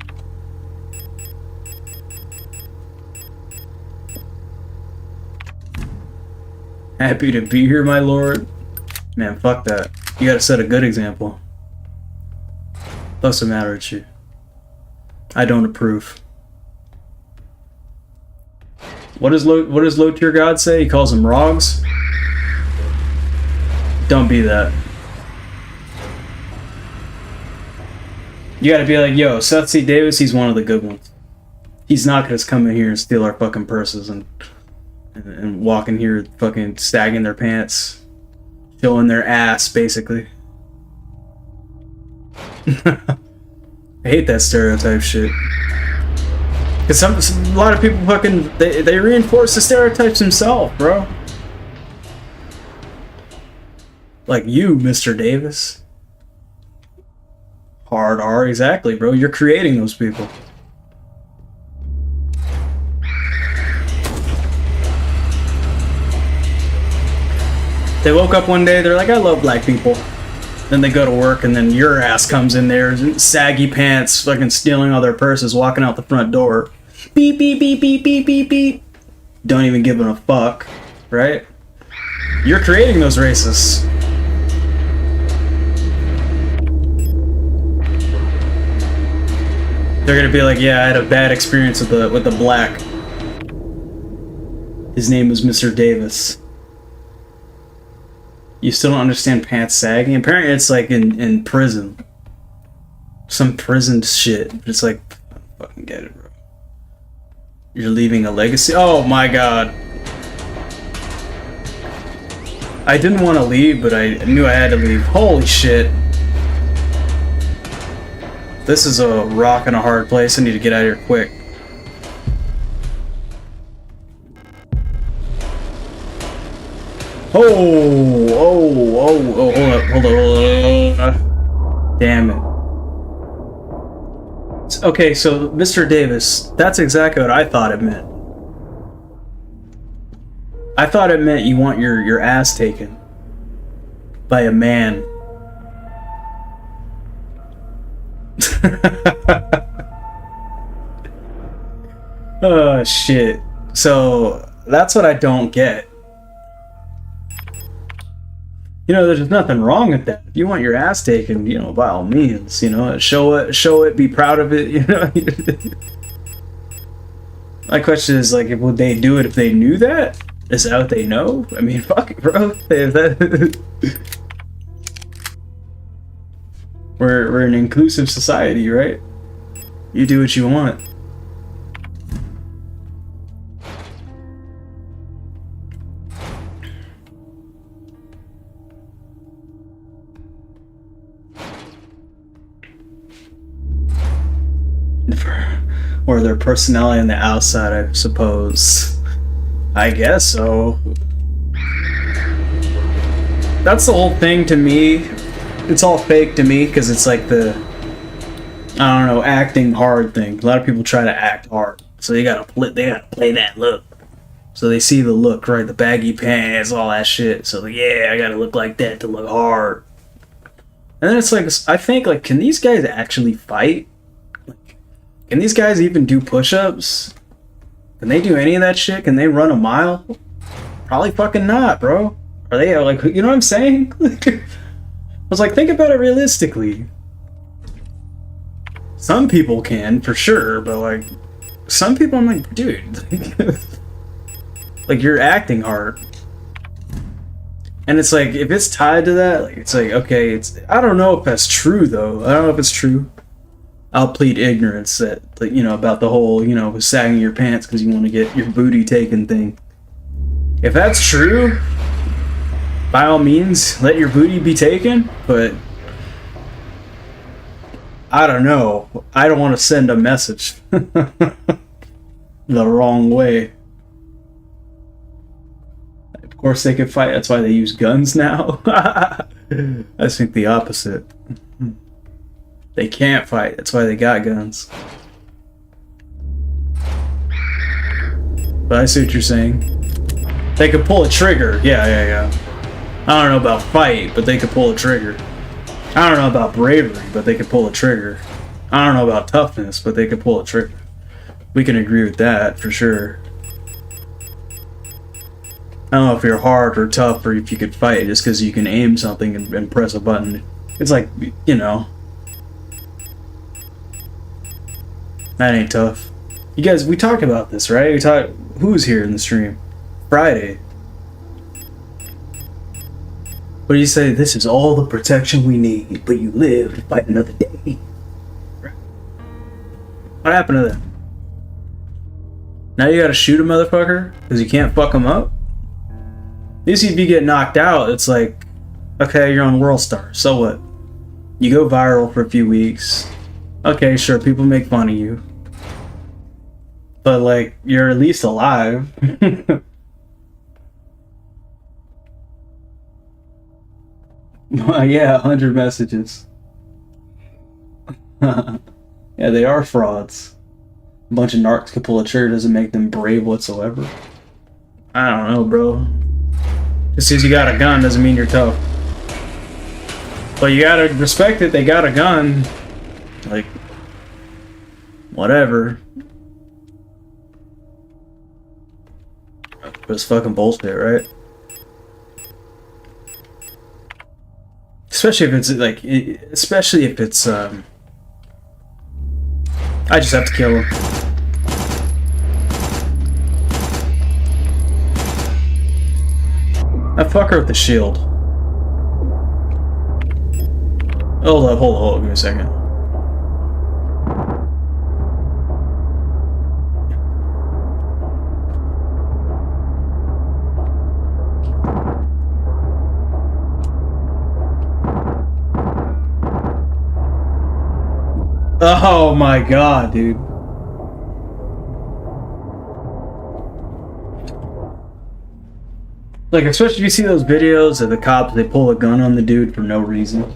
Happy to be here, my lord. Man, fuck that. You gotta set a good example. What's the matter with you? I don't approve. What does low tier God say? He calls them rogs? Don't be that. You gotta be like, yo, Seth C. Davis, he's one of the good ones. He's not gonna come in here and steal our fucking purses and walk in here fucking sagging their pants, showing their ass, basically. I hate that stereotype shit. Cause a lot of people fucking they reinforce the stereotypes themselves, bro. Like you, Mr. Davis. Hard R, exactly, bro. You're creating those people. They woke up one day, they're like, I love black people. Then they go to work, and then your ass comes in there, saggy pants, fucking stealing all their purses, walking out the front door. Beep, beep, beep, beep, beep, beep, beep. Don't even give them a fuck, right? You're creating those racists. They're gonna be like, yeah, I had a bad experience with the black. His name was Mr. Davis. You still don't understand pants sagging? Apparently it's like in prison. Some prison shit. It's like, I don't fucking get it, bro. You're leaving a legacy? Oh my god. I didn't want to leave, but I knew I had to leave. Holy shit. This is a rock and a hard place. I need to get out of here quick. Hold up. Damn it. Okay, so Mr. Davis, that's exactly what I thought it meant. I thought it meant you want your ass taken by a man. Oh shit. So that's what I don't get. You know, there's nothing wrong with that. If you want your ass taken, you know, by all means, you know, show it, be proud of it, you know. My question is, like, would they do it if they knew that? Is that what they know? I mean, fuck it, bro. We're an inclusive society, right? You do what you want. Or their personality on the outside, I suppose. I guess so. That's the whole thing to me. It's all fake to me because it's like the, I don't know, acting hard thing. A lot of people try to act hard, so they gotta play that look. So they see the look, right? The baggy pants, all that shit. So like, yeah, I gotta look like that to look hard. And then it's like, I think, like, can these guys actually fight? Like, can these guys even do push-ups? Can they do any of that shit? Can they run a mile? Probably fucking not, bro. Are they, like, you know what I'm saying? I was like, think about it realistically. Some people can, for sure, but, like, some people, I'm like, dude. Like, you're acting hard. And it's like, if it's tied to that, like, it's like, okay, it's, I don't know if that's true, though. I don't know if it's true. I'll plead ignorance that, like, you know, about the whole, you know, sagging your pants because you want to get your booty taken thing. If that's true, by all means, let your booty be taken, but I don't know. I don't want to send a message the wrong way. Of course they can fight, that's why they use guns now. I think the opposite. They can't fight, that's why they got guns. But I see what you're saying. They could pull a trigger, yeah. I don't know about fight, but they could pull a trigger. I don't know about bravery, but they could pull a trigger. I don't know about toughness, but they could pull a trigger. We can agree with that, for sure. I don't know if you're hard or tough or if you could fight just because you can aim something and press a button. It's like, you know. That ain't tough. You guys, we talk about this, right? We talk. Who's here in the stream? Friday. What do you say? This is all the protection we need, but you live to fight another day. What happened to that? Now you gotta shoot a motherfucker because you can't fuck him up? At least if you get knocked out, it's like, okay, you're on World Star, so what? You go viral for a few weeks. Okay, sure, people make fun of you. But, like, you're at least alive. Yeah, 100 messages. Yeah, they are frauds. A bunch of narcs could pull a trigger doesn't make them brave whatsoever. I don't know, bro. Just because you got a gun doesn't mean you're tough. But you gotta respect it, they got a gun. Like, whatever. But it's fucking bullshit, right? Especially if it's like, especially if it's, I just have to kill him. That fucker with the shield. Hold up, give me a second. Oh my god, dude. Like, especially if you see those videos of the cops, they pull a gun on the dude for no reason.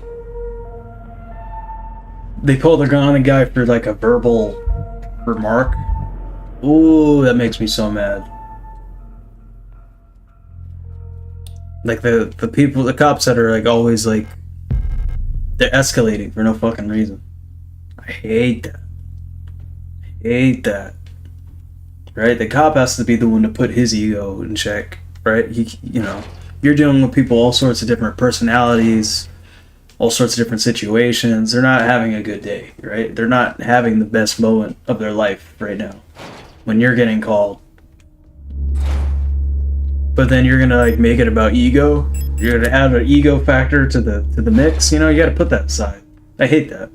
They pull the gun on the guy for, like, a verbal remark. Ooh, that makes me so mad. Like, the people, the cops that are, like, always, like, they're escalating for no fucking reason. I hate that. I hate that. Right? The cop has to be the one to put his ego in check. Right? You know, you're dealing with people, all sorts of different personalities, all sorts of different situations. They're not having a good day, right? They're not having the best moment of their life right now when you're getting called. But then you're gonna like make it about ego. You're gonna add an ego factor to the mix. You know, you gotta put that aside. I hate that.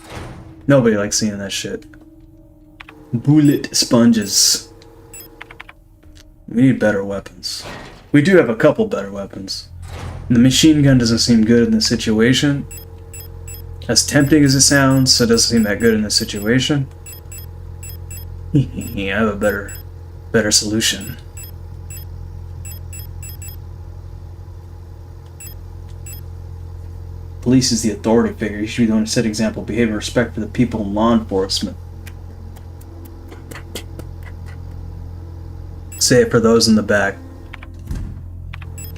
Nobody likes seeing that shit. Bullet sponges. We need better weapons. We do have a couple better weapons. The machine gun doesn't seem good in this situation. As tempting as it sounds, so it doesn't seem that good in this situation. I have a better solution. Police is the authority figure. You should be the one to set example, behavior, and respect for the people in law enforcement. Say it for those in the back.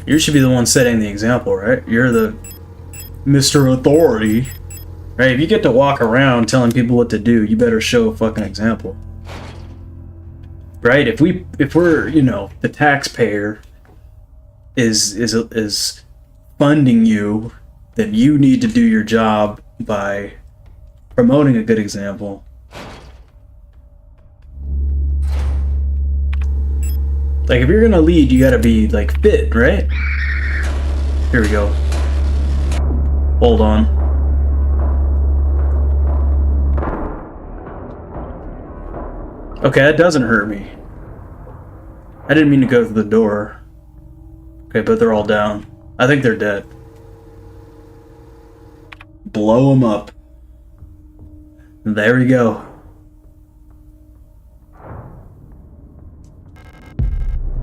You should be the one setting the example, right? You're the Mr. Authority. Right? If you get to walk around telling people what to do, you better show a fucking example. Right? If we're, you know, the taxpayer is funding you, then you need to do your job by promoting a good example. Like, if you're gonna lead, you gotta be, like, fit, right? Here we go. Hold on. Okay, that doesn't hurt me. I didn't mean to go through the door. Okay, but they're all down. I think they're dead. Blow them up. There we go.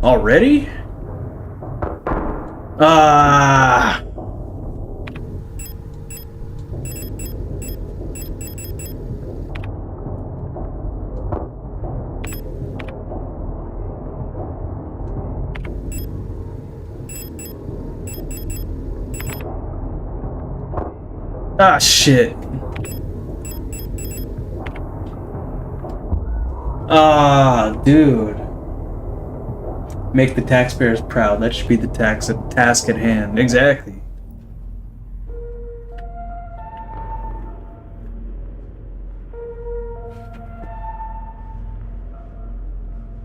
Already? Ah. Ah, shit. Ah, dude. Make the taxpayers proud. That should be the task at hand. Exactly.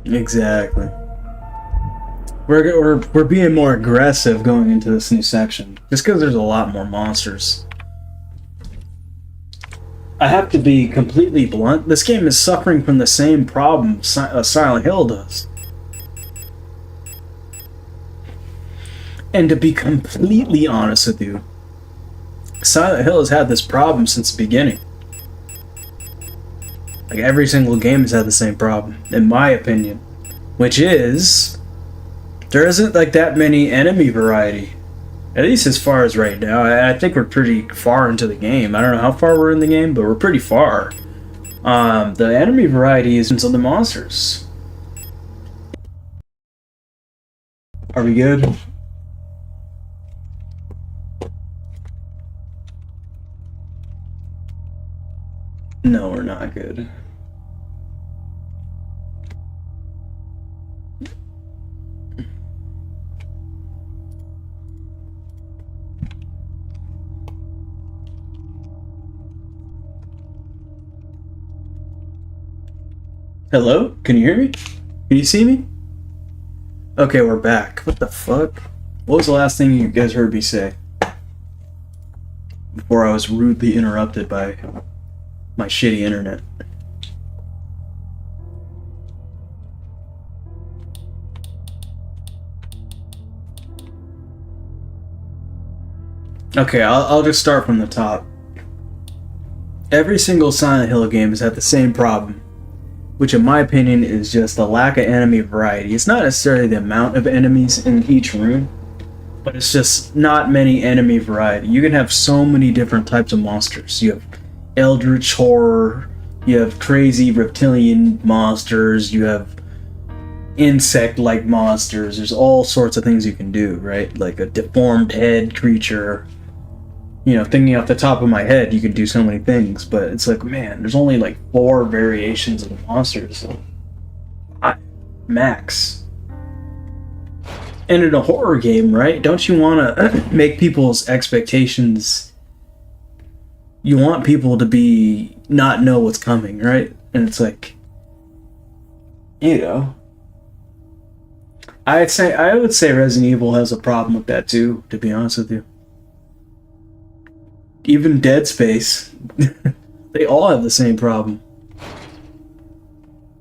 Exactly. We're being more aggressive going into this new section, just because there's a lot more monsters. I have to be completely blunt. This game is suffering from the same problem Silent Hill does. And to be completely honest with you, Silent Hill has had this problem since the beginning. Like, every single game has had the same problem, in my opinion. Which is, there isn't like that many enemy variety. At least as far as right now. I think we're pretty far into the game. I don't know how far we're in the game, but we're pretty far. The enemy variety is of the monsters. Are we good? No, we're not good. Hello? Can you hear me? Can you see me? Okay, we're back. What the fuck? What was the last thing you guys heard me say? Before I was rudely interrupted by my shitty internet. Okay, I'll just start from the top. Every single Silent Hill game has had the same problem, which in my opinion is just a lack of enemy variety. It's not necessarily the amount of enemies in each room, but it's just not many enemy variety. You can have so many different types of monsters. You have eldritch horror, you have crazy reptilian monsters, you have insect-like monsters. There's all sorts of things you can do, right? Like a deformed head creature. You know, thinking off the top of my head, you can do so many things, but it's like, man, there's only like 4 variations of the monsters. So max. And in a horror game, right? Don't you want to make people's expectations... You want people to be... not know what's coming, right? And it's like... You know... I would say Resident Evil has a problem with that too, to be honest with you. Even Dead Space. They all have the same problem.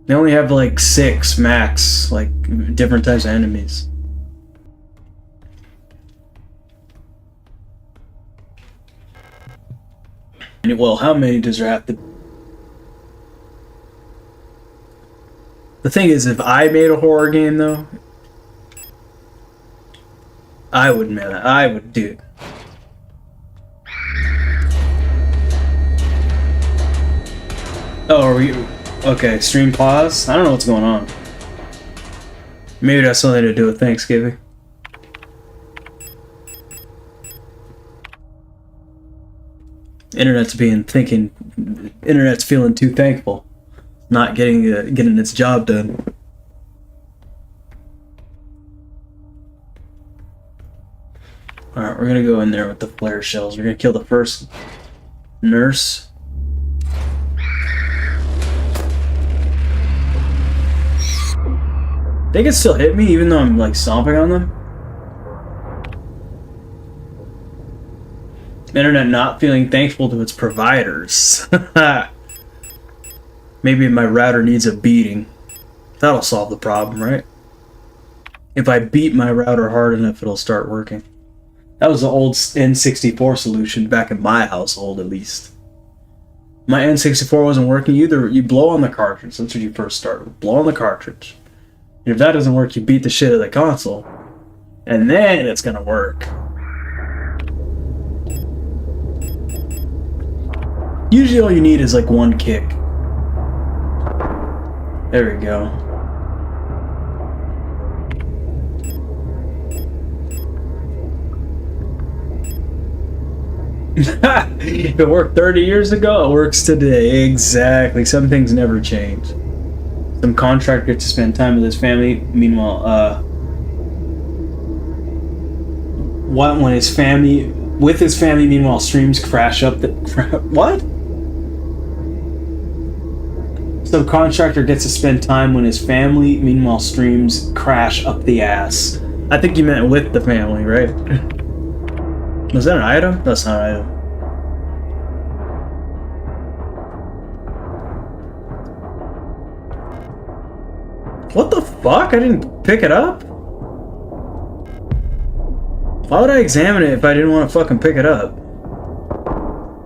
They only have like 6 max, like, different types of enemies. And well, how many does there have to... The thing is, if I made a horror game, though, I would, man. I would, dude. Oh, are we... Okay, stream pause? I don't know what's going on. Maybe that's something to do with Thanksgiving. Internet's feeling too thankful. Not getting its job done. Alright, we're gonna go in there with the flare shells. We're gonna kill the first nurse. They can still hit me even though I'm like stomping on them. Internet not feeling thankful to its providers. Maybe my router needs a beating. That'll solve the problem, right? If I beat my router hard enough, it'll start working. That was the old N64 solution back in my household, at least. My N64 wasn't working either. You blow on the cartridge. That's when you first start with. Blow on the cartridge. And if that doesn't work, you beat the shit out of the console. And then it's gonna work. Usually all you need is like one kick. There we go. If it worked 30 years ago, it works today. Exactly. Some things never change. Some contractor gets to spend time with his family. Meanwhile, with his family, meanwhile, streams crash up the... What? Some contractor gets to spend time with his family, meanwhile, streams crash up the ass. I think you meant with the family, right? Was that an item? That's not an item. What the fuck? I didn't pick it up? Why would I examine it if I didn't want to fucking pick it up?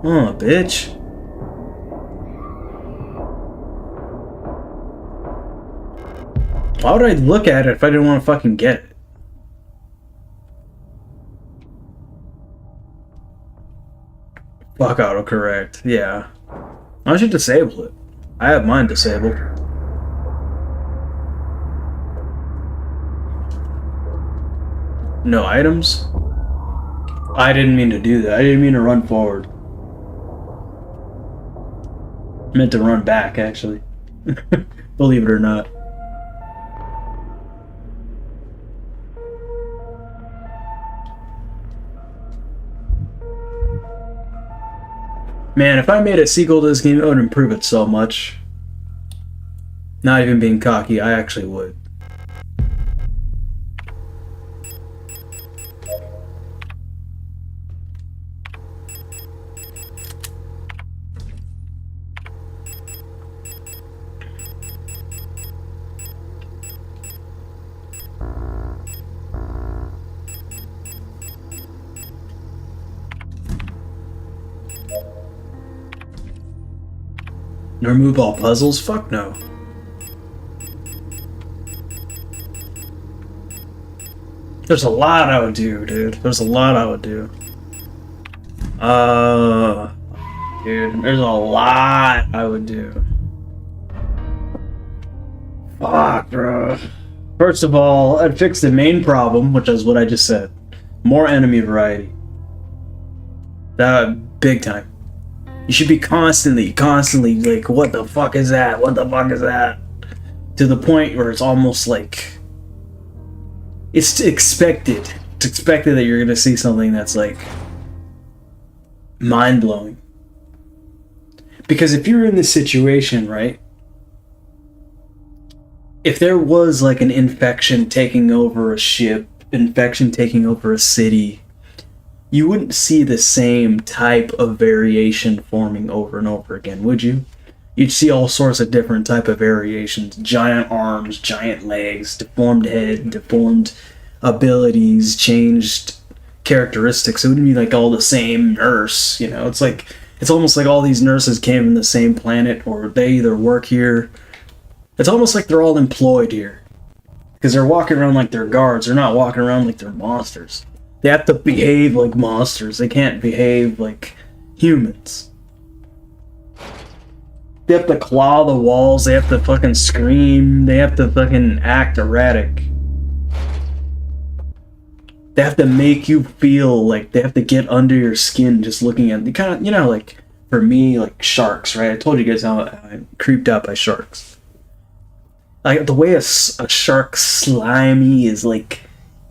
Oh, bitch. Why would I look at it if I didn't want to fucking get it? Fuck autocorrect. Yeah. I should disable it. I have mine disabled. No items? I didn't mean to do that. I didn't mean to run forward. I meant to run back, actually. Believe it or not. Man, if I made a sequel to this game, it would improve it so much. Not even being cocky, I actually would. Remove all puzzles? Fuck no. There's a lot I would do, dude. There's a lot I would do. Dude, there's a lot I would do. Fuck, bro. First of all, I'd fix the main problem, which is what I just said. More enemy variety. That, big time. You should be constantly like, what the fuck is that? What the fuck is that? To the point where it's almost like it's expected. It's expected that you're gonna see something that's like mind-blowing. Because if you're in this situation, right? If there was like an infection taking over a ship, infection taking over a city, you wouldn't see the same type of variation forming over and over again, would you? You'd see all sorts of different type of variations. Giant arms, giant legs, deformed head, deformed abilities, changed characteristics. It wouldn't be like all the same nurse, you know? It's almost like all these nurses came from the same planet, or they either work here. It's almost like they're all employed here. Because they're walking around like they're guards. They're not walking around like they're monsters. They have to behave like monsters. They can't behave like humans. They have to claw the walls. They have to fucking scream. They have to fucking act erratic. They have to make you feel like they have to get under your skin just looking at the kind of, you know, like for me, like sharks, right? I told you guys how I'm creeped out by sharks. Like the way a shark slimy is like,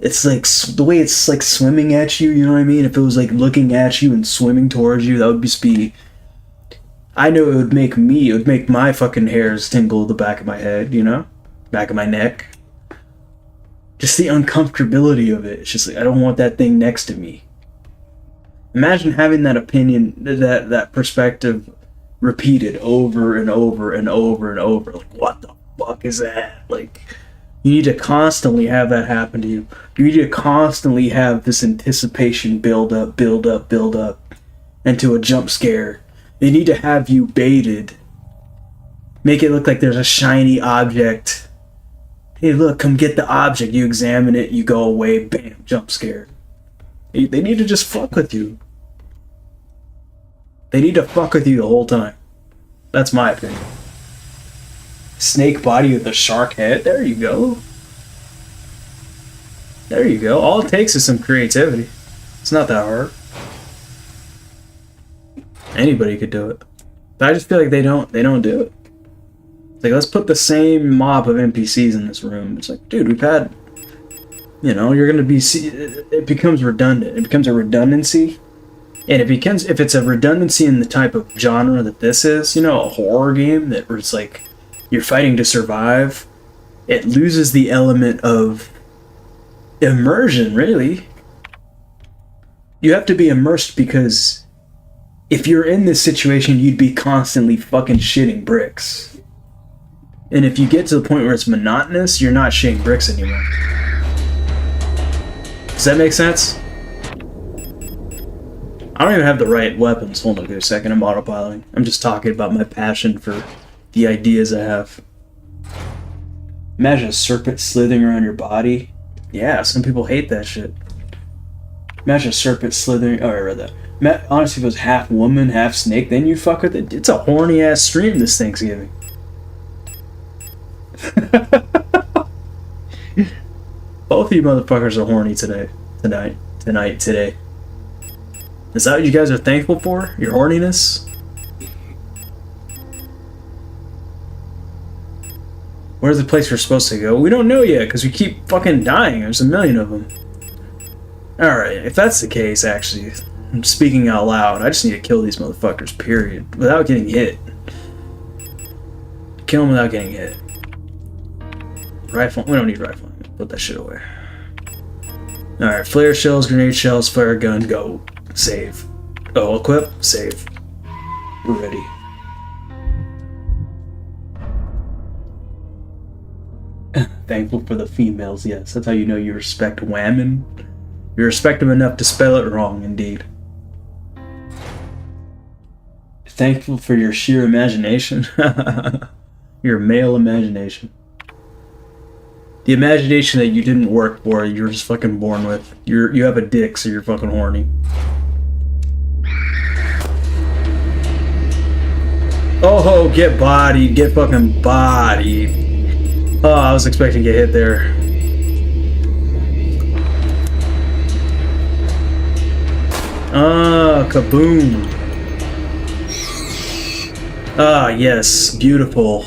it's like the way it's like swimming at you, you know what I mean? If it was like looking at you and swimming towards you, that would just be... I know it would make my fucking hairs tingle the back of my head, you know? Back of my neck. Just the uncomfortability of it. It's just like, I don't want that thing next to me. Imagine having that opinion, that perspective repeated over and over and over and over. Like, what the fuck is that? Like... You need to constantly have that happen to you. You need to constantly have this anticipation build up into a jump scare. They need to have you baited. Make it look like there's a shiny object. Hey, look, come get the object. You examine it, you go away, bam, jump scare. They need to just fuck with you. They need to fuck with you the whole time. That's my opinion. Snake body with a shark head. There you go. There you go. All it takes is some creativity. It's not that hard. Anybody could do it. But I just feel like they don't do it. It's like, let's put the same mob of NPCs in this room. It's like, dude, we've had, you know, you're gonna be, it becomes redundant. It becomes a redundancy. And if it's a redundancy in the type of genre that this is, you know, a horror game that where it's like you're fighting to survive, it loses the element of immersion, really. You have to be immersed because if you're in this situation, you'd be constantly fucking shitting bricks. And if you get to the point where it's monotonous, you're not shitting bricks anymore. Does that make sense? I don't even have the right weapons. Hold on a second, I'm autopiloting. I'm just talking about my passion for the ideas I have. Imagine a serpent slithering around your body. Yeah, some people hate that shit. Imagine a serpent slithering... Oh, I read that. Honestly, if it was half woman, half snake, then you fuck with it. It's a horny-ass stream this Thanksgiving. Both of you motherfuckers are horny today. Today. Is that what you guys are thankful for? Your horniness? Where's the place we're supposed to go? We don't know yet, because we keep fucking dying. There's a million of them. Alright, if that's the case, actually, I'm speaking out loud. I just need to kill these motherfuckers, period. Without getting hit. Kill them without getting hit. Rifle. We don't need rifle. Put that shit away. Alright, flare shells, grenade shells, flare gun, go. Save. Oh, equip, save. We're ready. Thankful for the females, yes. That's how you know you respect women. You respect them enough to spell it wrong, indeed. Thankful for your sheer imagination. Your male imagination. The imagination that you didn't work for, you're just fucking born with. You have a dick, so you're fucking horny. Oh, get bodied. Get fucking bodied. Oh, I was expecting to get hit there. Ah, kaboom. Ah, yes. Beautiful.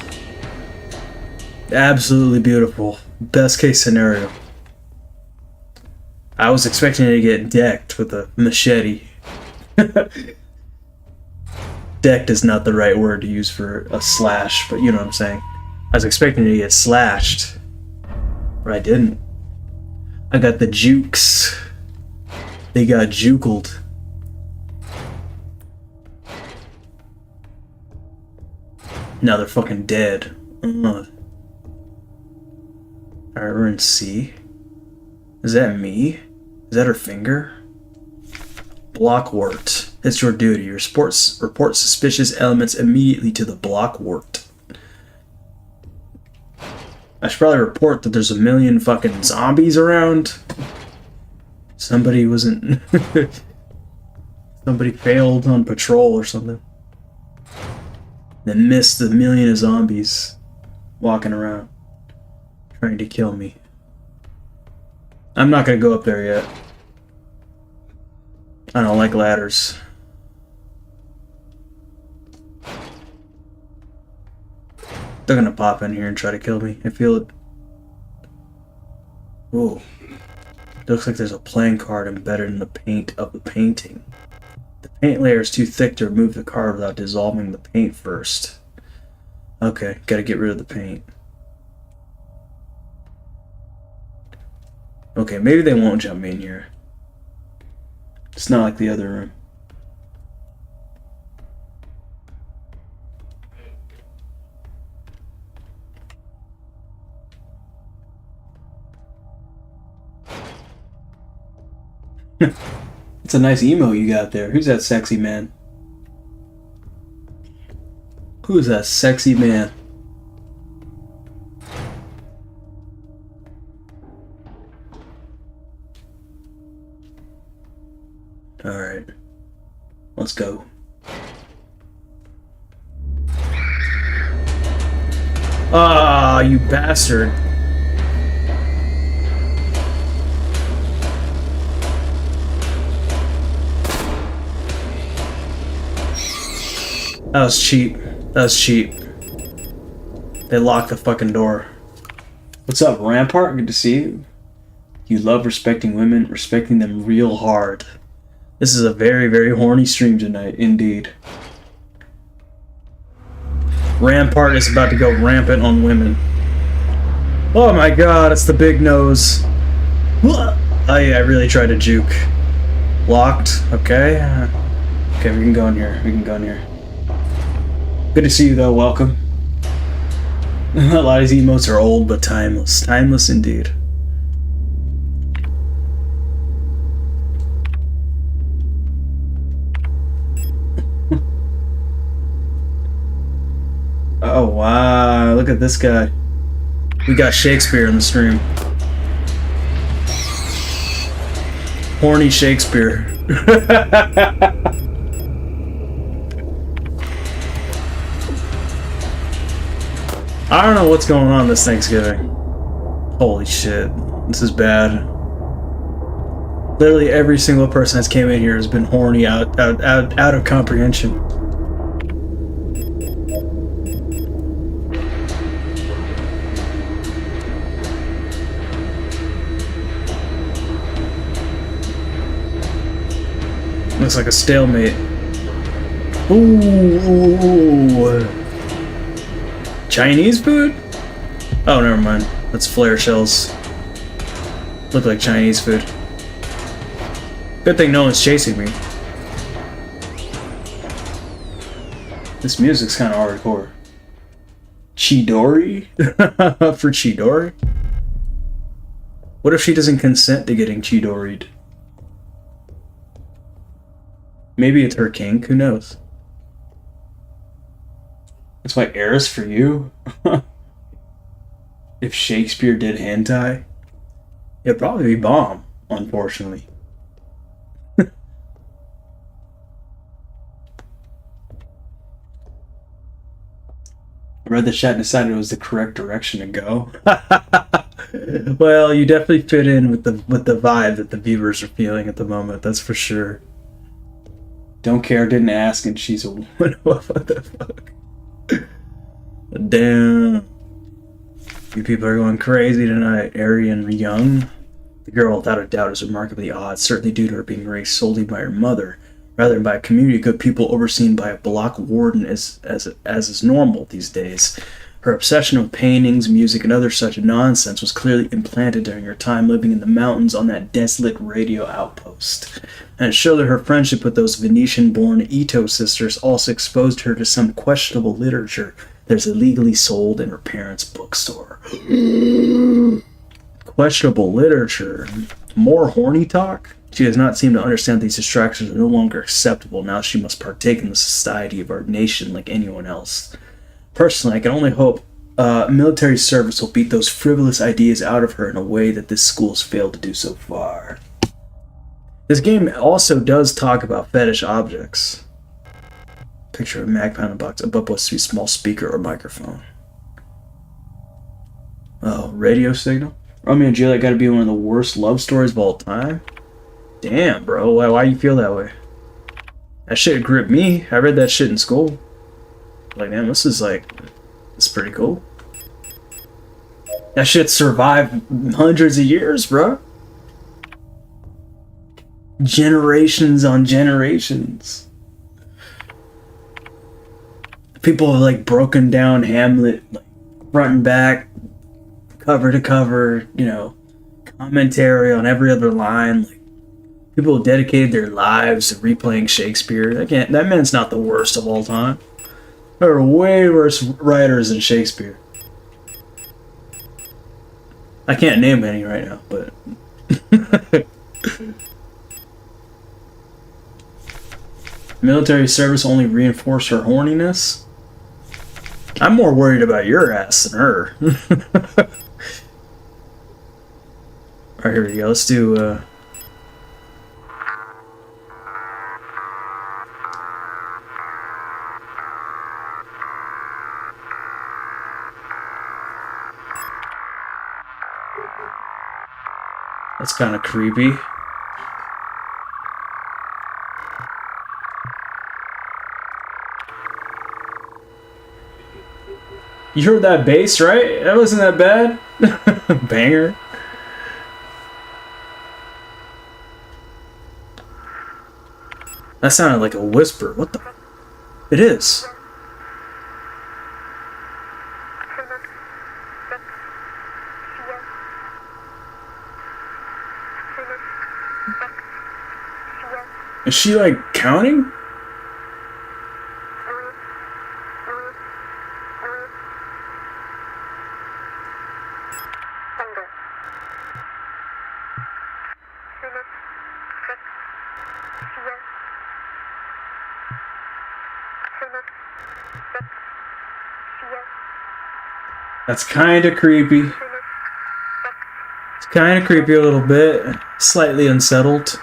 Absolutely beautiful. Best case scenario. I was expecting to get decked with a machete. Decked is not the right word to use for a slash, but you know what I'm saying. I was expecting to get slashed, but I didn't. I got the jukes. They got jukled. Now they're fucking dead. Alright, we're in C. Is that me? Is that her finger? Blockwort. It's your duty. Report suspicious elements immediately to the blockwort. I should probably report that there's a million fucking zombies around. Somebody wasn't... Somebody failed on patrol or something. Then missed the million of zombies walking around trying to kill me. I'm not gonna go up there yet. I don't like ladders. They're gonna pop in here and try to kill me. I feel it. Whoa. Looks like there's a playing card embedded in the paint of the painting. The paint layer is too thick to remove the card without dissolving the paint first. Okay, gotta get rid of the paint. Okay, maybe they won't jump me in here. It's not like the other room. It's a nice emo you got there. Who's that sexy man? Who's that sexy man? Alright. Let's go. Ah, you bastard. That was cheap. That was cheap. They locked the fucking door. What's up, Rampart? Good to see you. You love respecting women, respecting them real hard. This is a very, very horny stream tonight, indeed. Rampart is about to go rampant on women. Oh my god, it's the big nose. I really tried to juke. Locked. Okay. Okay, we can go in here. We can go in here. Good to see you, though. Welcome. A lot of these emotes are old but timeless. Timeless indeed. Oh wow, look at this guy. We got Shakespeare in the stream. Horny Shakespeare. I don't know what's going on this Thanksgiving. Holy shit. This is bad. Literally every single person that's came in here has been horny out of comprehension. Looks like a stalemate. Ooh. Chinese food? Oh, never mind. That's flare shells. Look like Chinese food. Good thing no one's chasing me. This music's kind of hardcore. Chidori? For Chidori? What if she doesn't consent to getting Chidori'd? Maybe it's her kink, who knows? That's my heiress for you? If Shakespeare did hentai, it'd probably be bomb, unfortunately. I read the chat and decided it was the correct direction to go. Well, you definitely fit in with the vibe that the viewers are feeling at the moment, that's for sure. Don't care, didn't ask, and she's a woman. What the fuck? Damn. You people are going crazy tonight. Arian Young. The girl, without a doubt, is remarkably odd, certainly due to her being raised solely by her mother, rather than by a community of good people overseen by a block warden as is normal these days. Her obsession with paintings, music, and other such nonsense was clearly implanted during her time living in the mountains on that desolate radio outpost. And it showed that her friendship with those Venetian-born Ito sisters also exposed her to some questionable literature that's illegally sold in her parents' bookstore. Questionable literature? More horny talk? She does not seem to understand these distractions are no longer acceptable. Now she must partake in the society of our nation like anyone else. Personally, I can only hope military service will beat those frivolous ideas out of her in a way that this school has failed to do so far. This game also does talk about fetish objects. Picture of a magpie in a box above what's to be a small speaker or microphone. Oh, radio signal? Romeo and Juliet gotta be one of the worst love stories of all time? Damn, bro. Why you feel that way? That shit gripped me. I read that shit in school. Like, damn, this is pretty cool. That shit survived hundreds of years, bro. Generations on generations. People have, like, broken down Hamlet, like, front and back, cover to cover, you know, commentary on every other line. Like, people have dedicated their lives to replaying Shakespeare. That man's not the worst of all time. There are way worse writers than Shakespeare. I can't name any right now, but... Military service only reinforced her horniness? I'm more worried about your ass than her. Alright, here we go. Let's do, That's kind of creepy. You heard that bass, right? That wasn't that bad. Banger. That sounded like a whisper. What the? It is. Is she like counting? That's kind of creepy. It's kind of creepy a little bit. Slightly unsettled.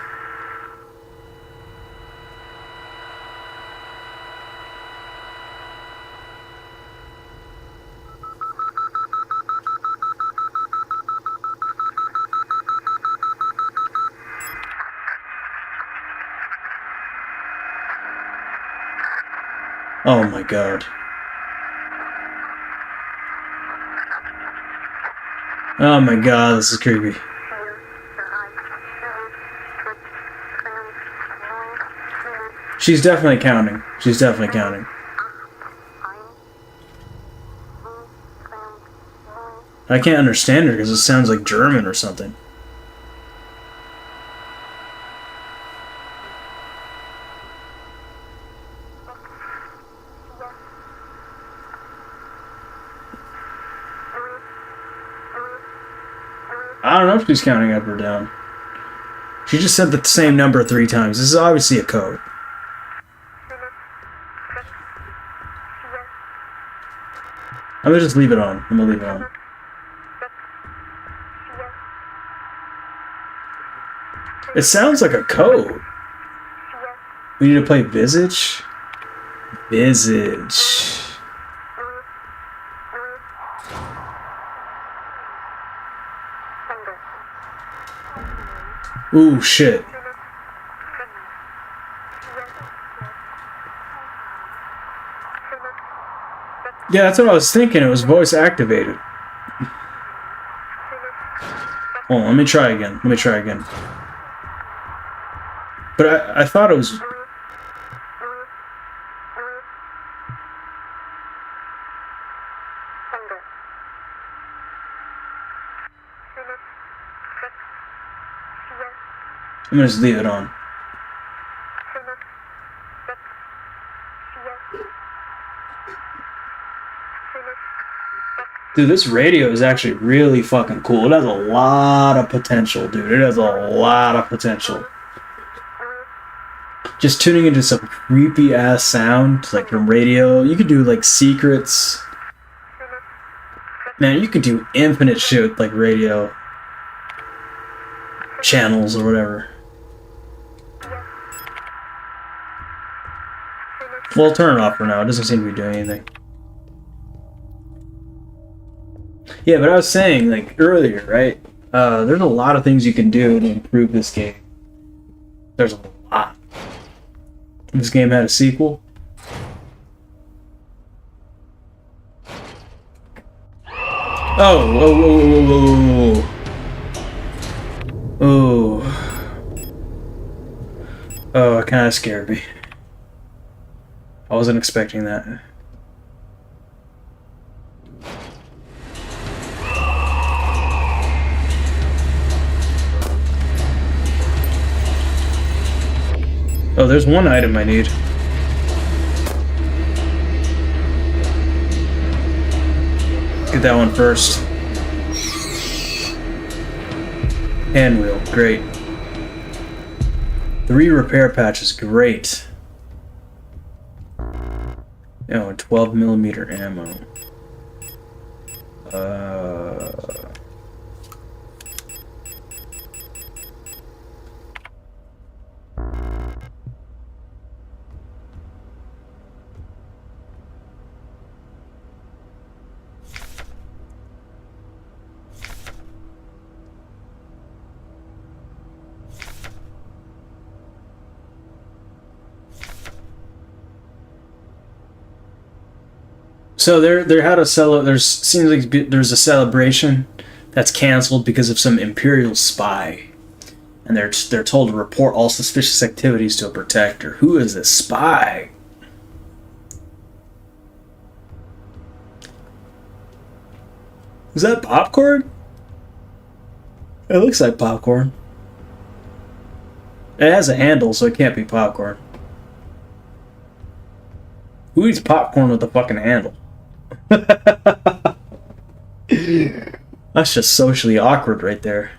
Oh my god. Oh my god, this is creepy. She's definitely counting. She's definitely counting. I can't understand her because it sounds like German or something. I don't know if she's counting up or down. She just said the same number 3 times. This is obviously a code. I'm gonna just leave it on. I'm gonna leave it on. It sounds like a code. We need to play Visage. Visage. Ooh, shit. Yeah, that's what I was thinking. It was voice activated. Oh, let me try again. Let me try again. But I thought it was... I'm gonna just leave it on. Dude, this radio is actually really fucking cool. It has a lot of potential, dude. It has a lot of potential. Just tuning into some creepy ass sound, like from radio. You could do like secrets. Man, you could do infinite shit with like radio channels or whatever. Well, I'll turn it off for now. It doesn't seem to be doing anything. Yeah, but I was saying, like, earlier, right? There's a lot of things you can do to improve this game. There's a lot. If this game had a sequel. Oh, oh, it kind of scared me. I wasn't expecting that. Oh, there's one item I need. Get that one first. Handwheel, great. 3 repair patches, great. Oh, 12mm ammo. So there's seems like there's a celebration that's canceled because of some Imperial spy, and they're told to report all suspicious activities to a protector. Who is this spy? Is that popcorn? It looks like popcorn. It has a handle, so it can't be popcorn. Who eats popcorn with a fucking handle? That's just socially awkward right there.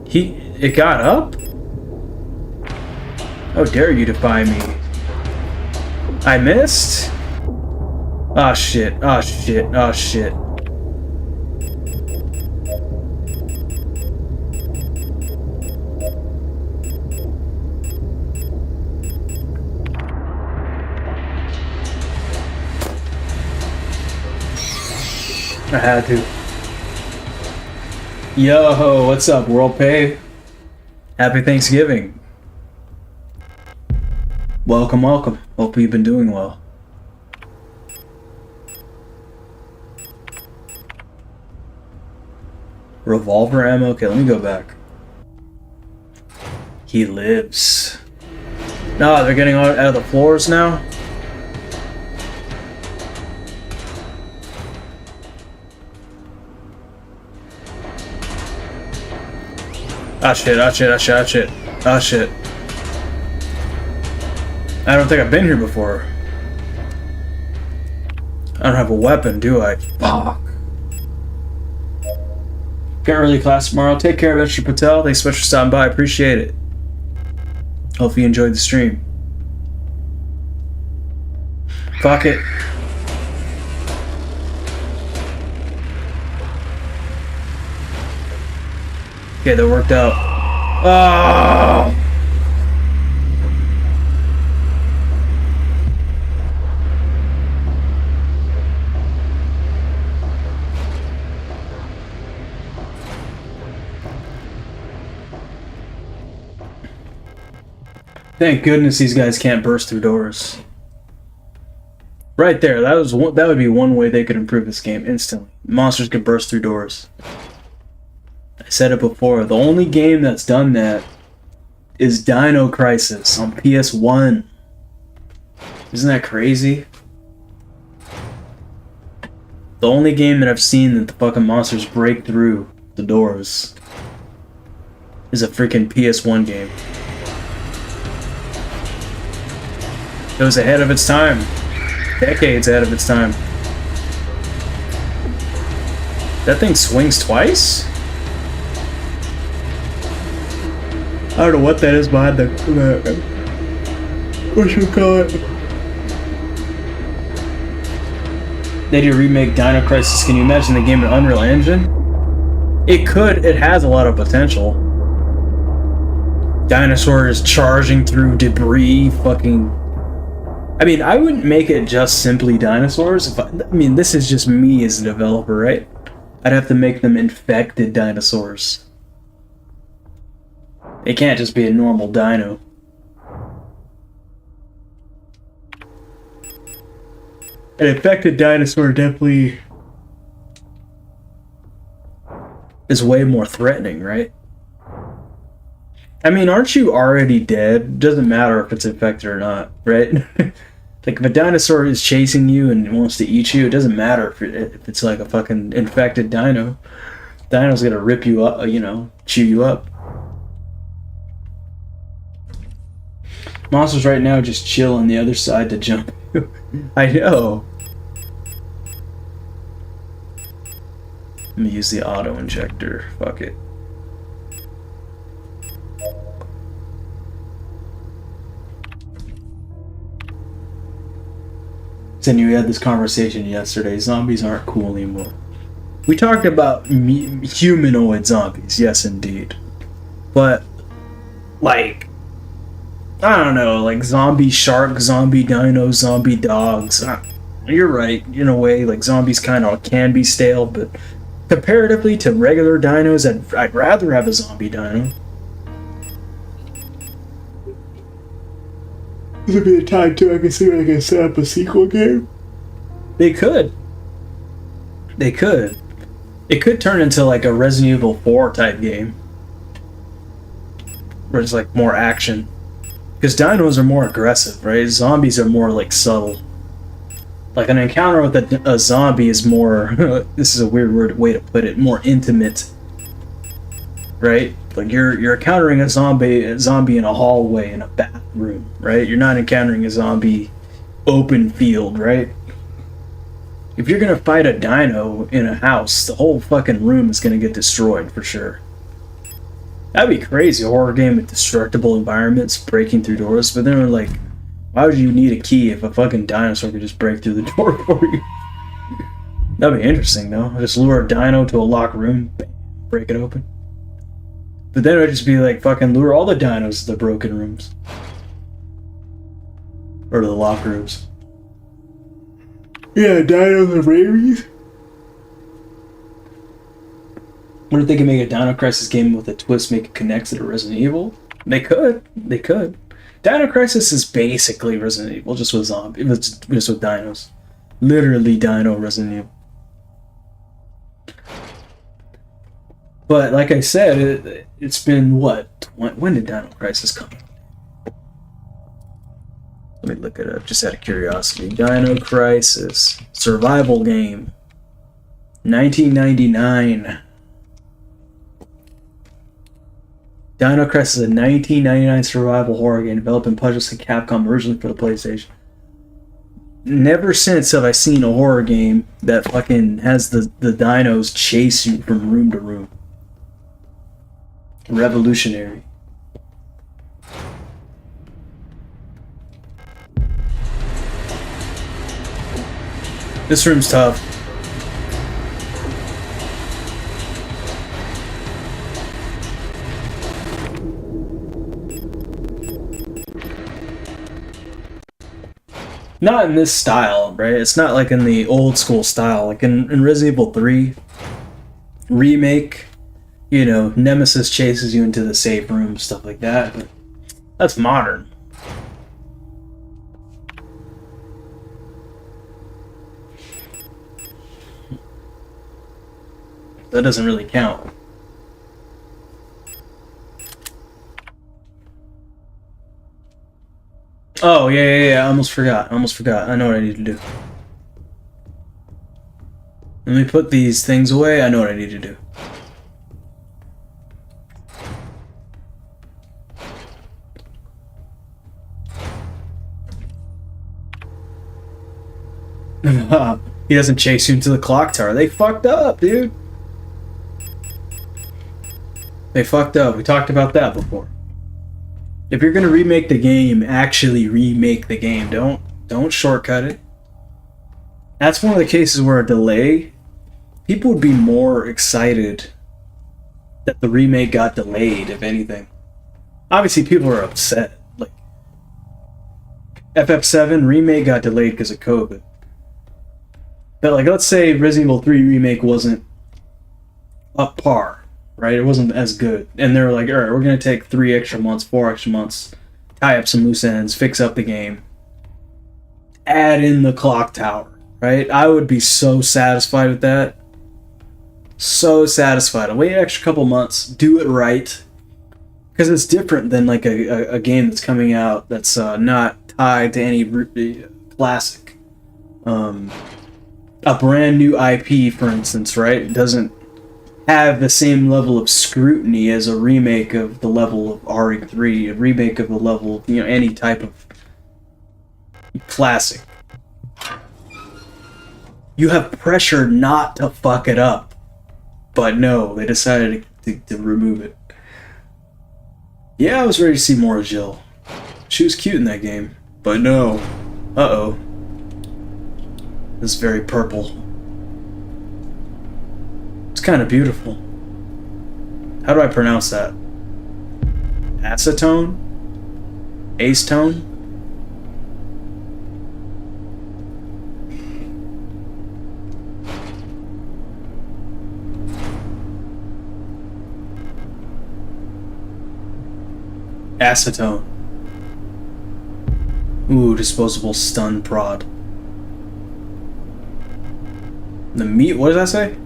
It got up? How dare you defy me? I missed? Oh shit, oh shit, oh shit. I had to. Yo, what's up, World Pay? Happy Thanksgiving. Welcome, welcome. Hope you've been doing well. Revolver ammo? Okay, let me go back. He lives. No, they're getting out of the floors now? Ah shit, ah shit, ah shit, ah shit, ah shit. I don't think I've been here before. I don't have a weapon, do I? Fuck. Got early class tomorrow. Take care, Mr. Patel. Thanks so much for stopping by. I appreciate it. Hope you enjoyed the stream. Fuck it. Okay, that worked out. Oh! Thank goodness these guys can't burst through doors. Right there, that would be one way they could improve this game instantly. Monsters could burst through doors. I said it before, the only game that's done that is Dino Crisis on PS1. Isn't that crazy? The only game that I've seen that the fucking monsters break through the doors is a freaking PS1 game. It was ahead of its time. Decades ahead of its time. That thing swings twice? I don't know what that is behind the what should we call it? They do remake Dino Crisis. Can you imagine the game in Unreal Engine? It could. It has a lot of potential. Dinosaurs charging through debris, fucking. I mean, I wouldn't make it just simply dinosaurs. I mean, this is just me as a developer, right? I'd have to make them infected dinosaurs. It can't just be a normal dino. An infected dinosaur definitely is way more threatening, right? I mean, aren't you already dead? Doesn't matter if it's infected or not, right? Like, if a dinosaur is chasing you and wants to eat you, it doesn't matter if it's like a fucking infected dino. Dino's gonna rip you up, you know, chew you up. Monsters right now just chill on the other side to jump. I know. Let me use the auto injector. Fuck it. Then we had this conversation yesterday. Zombies aren't cool anymore. We talked about humanoid zombies, yes indeed. But, like, I don't know, like zombie shark, zombie dino, zombie dogs. You're right, in a way, like zombies kind of can be stale, but comparatively to regular dinos, I'd rather have a zombie dino. There'll be a time too I can see if I can set up a sequel game. They could. They could. It could turn into like a Resident Evil 4 type game. Where it's like more action. Because dinos are more aggressive, right? Zombies are more like subtle. Like an encounter with a zombie is more, this is a weird way to put it, more intimate. Right? Like you're encountering a zombie in a hallway in a bathroom, right? You're not encountering a zombie open field, right? If you're gonna fight a dino in a house, the whole fucking room is gonna get destroyed for sure. That'd be crazy, a horror game with destructible environments breaking through doors, but then we're like, Why would you need a key if a fucking dinosaur could just break through the door for you? That'd be interesting, though. Just lure a dino to a locked room, bam, break it open. But then it would just be like fucking lure all the dinos to the broken rooms. Or to the locked rooms. Yeah, dinos and rabies. What if they could make a Dino Crisis game with a twist, make it connected to Resident Evil? They could. They could. Dino Crisis is basically Resident Evil, just with zombies, just with dinos. Literally Dino Resident Evil. But like I said, it's been what? When did Dino Crisis come? Let me look it up, just out of curiosity. Dino Crisis survival game, 1999. Dino Crisis is a 1999 survival horror game developed and published by Capcom originally for the PlayStation. Never since have I seen a horror game that fucking has the dinos chase you from room to room. Revolutionary. This room's tough. Not in this style, right? It's not like in the old school style. Like in Resident Evil 3 remake, you know, Nemesis chases you into the safe room, stuff like that. But that's modern. That doesn't really count. Oh, yeah. I almost forgot. I know what I need to do. Let me put these things away. I know what I need to do. He doesn't chase you into the clock tower. They fucked up, dude. They fucked up. We talked about that before. If you're gonna remake the game, actually remake the game. Don't shortcut it. That's one of the cases where a delay, people would be more excited that the remake got delayed, if anything. Obviously, people are upset. Like, FF7 remake got delayed because of COVID. But, like, let's say Resident Evil 3 remake wasn't up par, right? It wasn't as good. And they were like, alright, we're going to take 3 extra months, 4 extra months, tie up some loose ends, fix up the game, add in the clock tower, right? I would be so satisfied with that. So satisfied. I'll wait an extra couple months, do it right. Because it's different than, like, a game that's coming out that's not tied to any classic. A brand new IP, for instance, right? It doesn't have the same level of scrutiny as a remake of the level of RE3, a remake of the level of, you know, any type of classic. You have pressure not to fuck it up. But no, they decided to remove it. Yeah, I was ready to see more of Jill. She was cute in that game. But no. Uh-oh. This is very purple. It's kind of beautiful. How do I pronounce that? Acetone? Acetone? Acetone. Ooh, disposable stun prod. The meat, what does that say?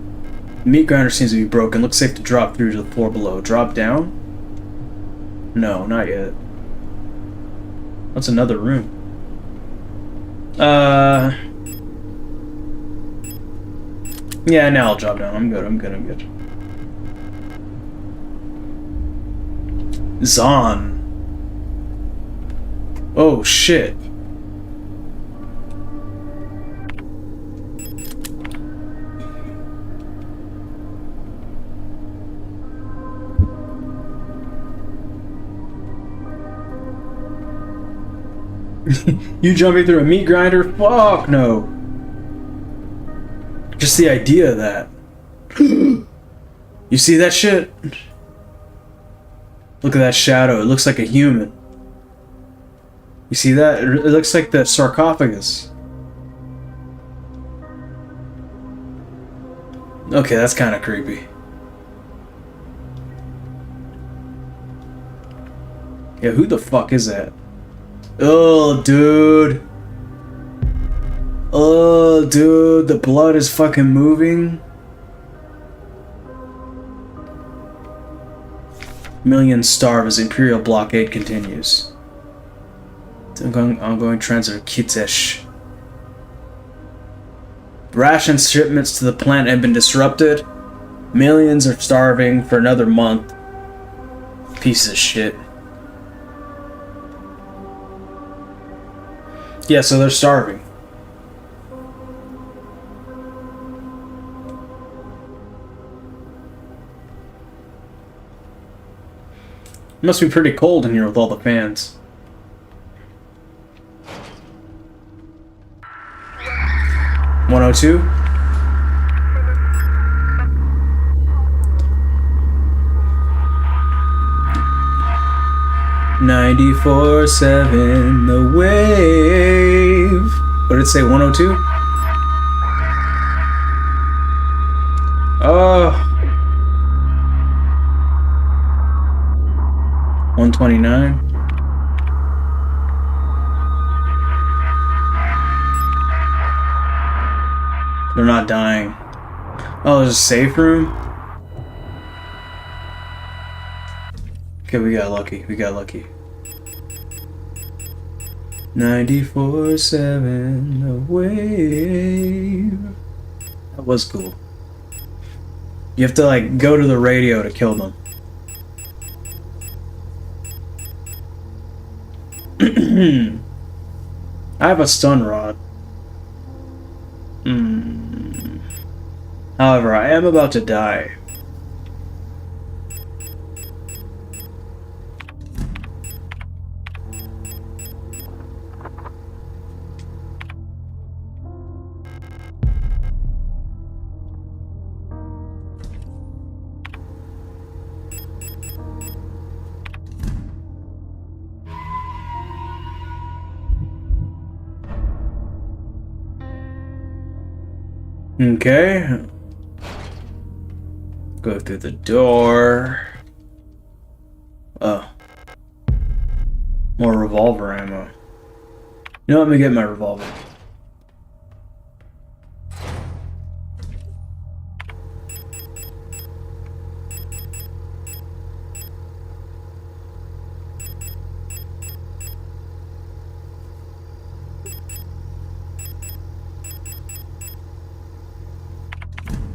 The meat grinder seems to be broken. Looks safe to drop through to the floor below. Drop down? No, not yet. That's another room. Yeah, now I'll drop down. I'm good. Zon. Oh, shit. You jumping through a meat grinder? Fuck no. Just the idea of that. You see that shit? Look at that shadow. It looks like a human. You see that? It looks like the sarcophagus. Okay, that's kind of creepy. Yeah, who the fuck is that? Oh, dude. Oh, dude, the blood is fucking moving. Millions starve as Imperial blockade continues. Ongoing transit of Kitesh. Ration shipments to the plant have been disrupted. Millions are starving for another month. Piece of shit. Yeah, so they're starving. It must be pretty cold in here with all the fans. $102? $94.7 the wave. What did it say? 102? Oh. 129. They're not dying. Oh, there's a safe room? Okay, we got lucky. We got lucky. 94.7 the wave. That was cool. You have to, like, go to the radio to kill them. I have a stun rod. However, I am about to die. Okay. Go through the door. Oh. More revolver ammo. You know, let me get my revolver.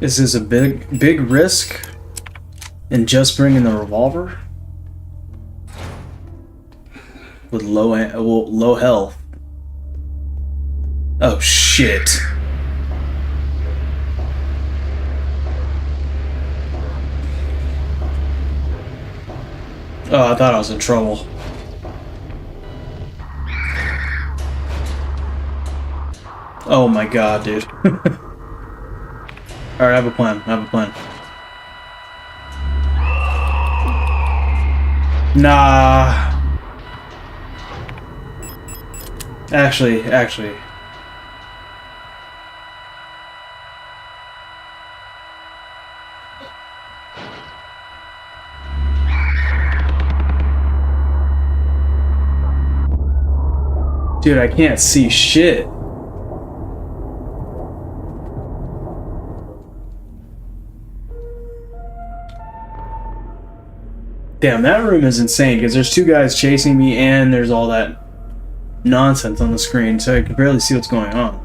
This is a big risk in just bringing the revolver with low health. Oh shit! Oh, I thought I was in trouble. Oh my god, dude. Alright, I have a plan. I have a plan. Nah. Actually. Dude, I can't see shit. Damn, that room is insane because there's two guys chasing me and there's all that nonsense on the screen, so I can barely see what's going on.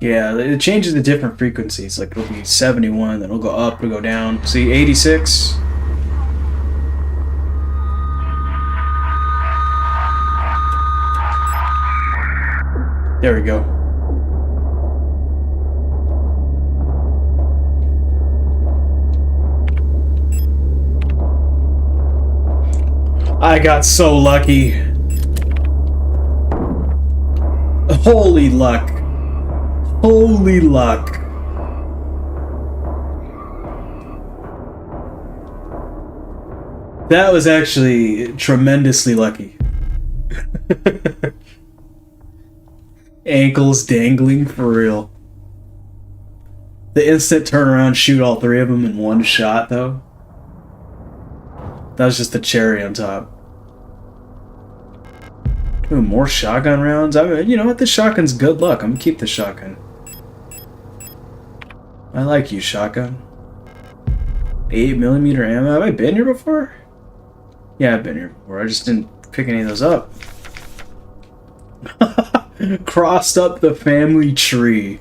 Yeah, it changes the different frequencies. Like it'll be 71, then it'll go up, it'll go down. See, 86. There we go. I got so lucky. Holy luck. Holy luck. That was actually tremendously lucky. Ankles dangling for real. The instant turnaround, shoot all three of them in one shot, though. That was just the cherry on top. Ooh, more shotgun rounds? I mean, you know what? The shotgun's good luck. I'm gonna keep the shotgun. I like you, shotgun. 8mm ammo. Have I been here before? Yeah, I've been here before. I just didn't pick any of those up. Crossed up the family tree.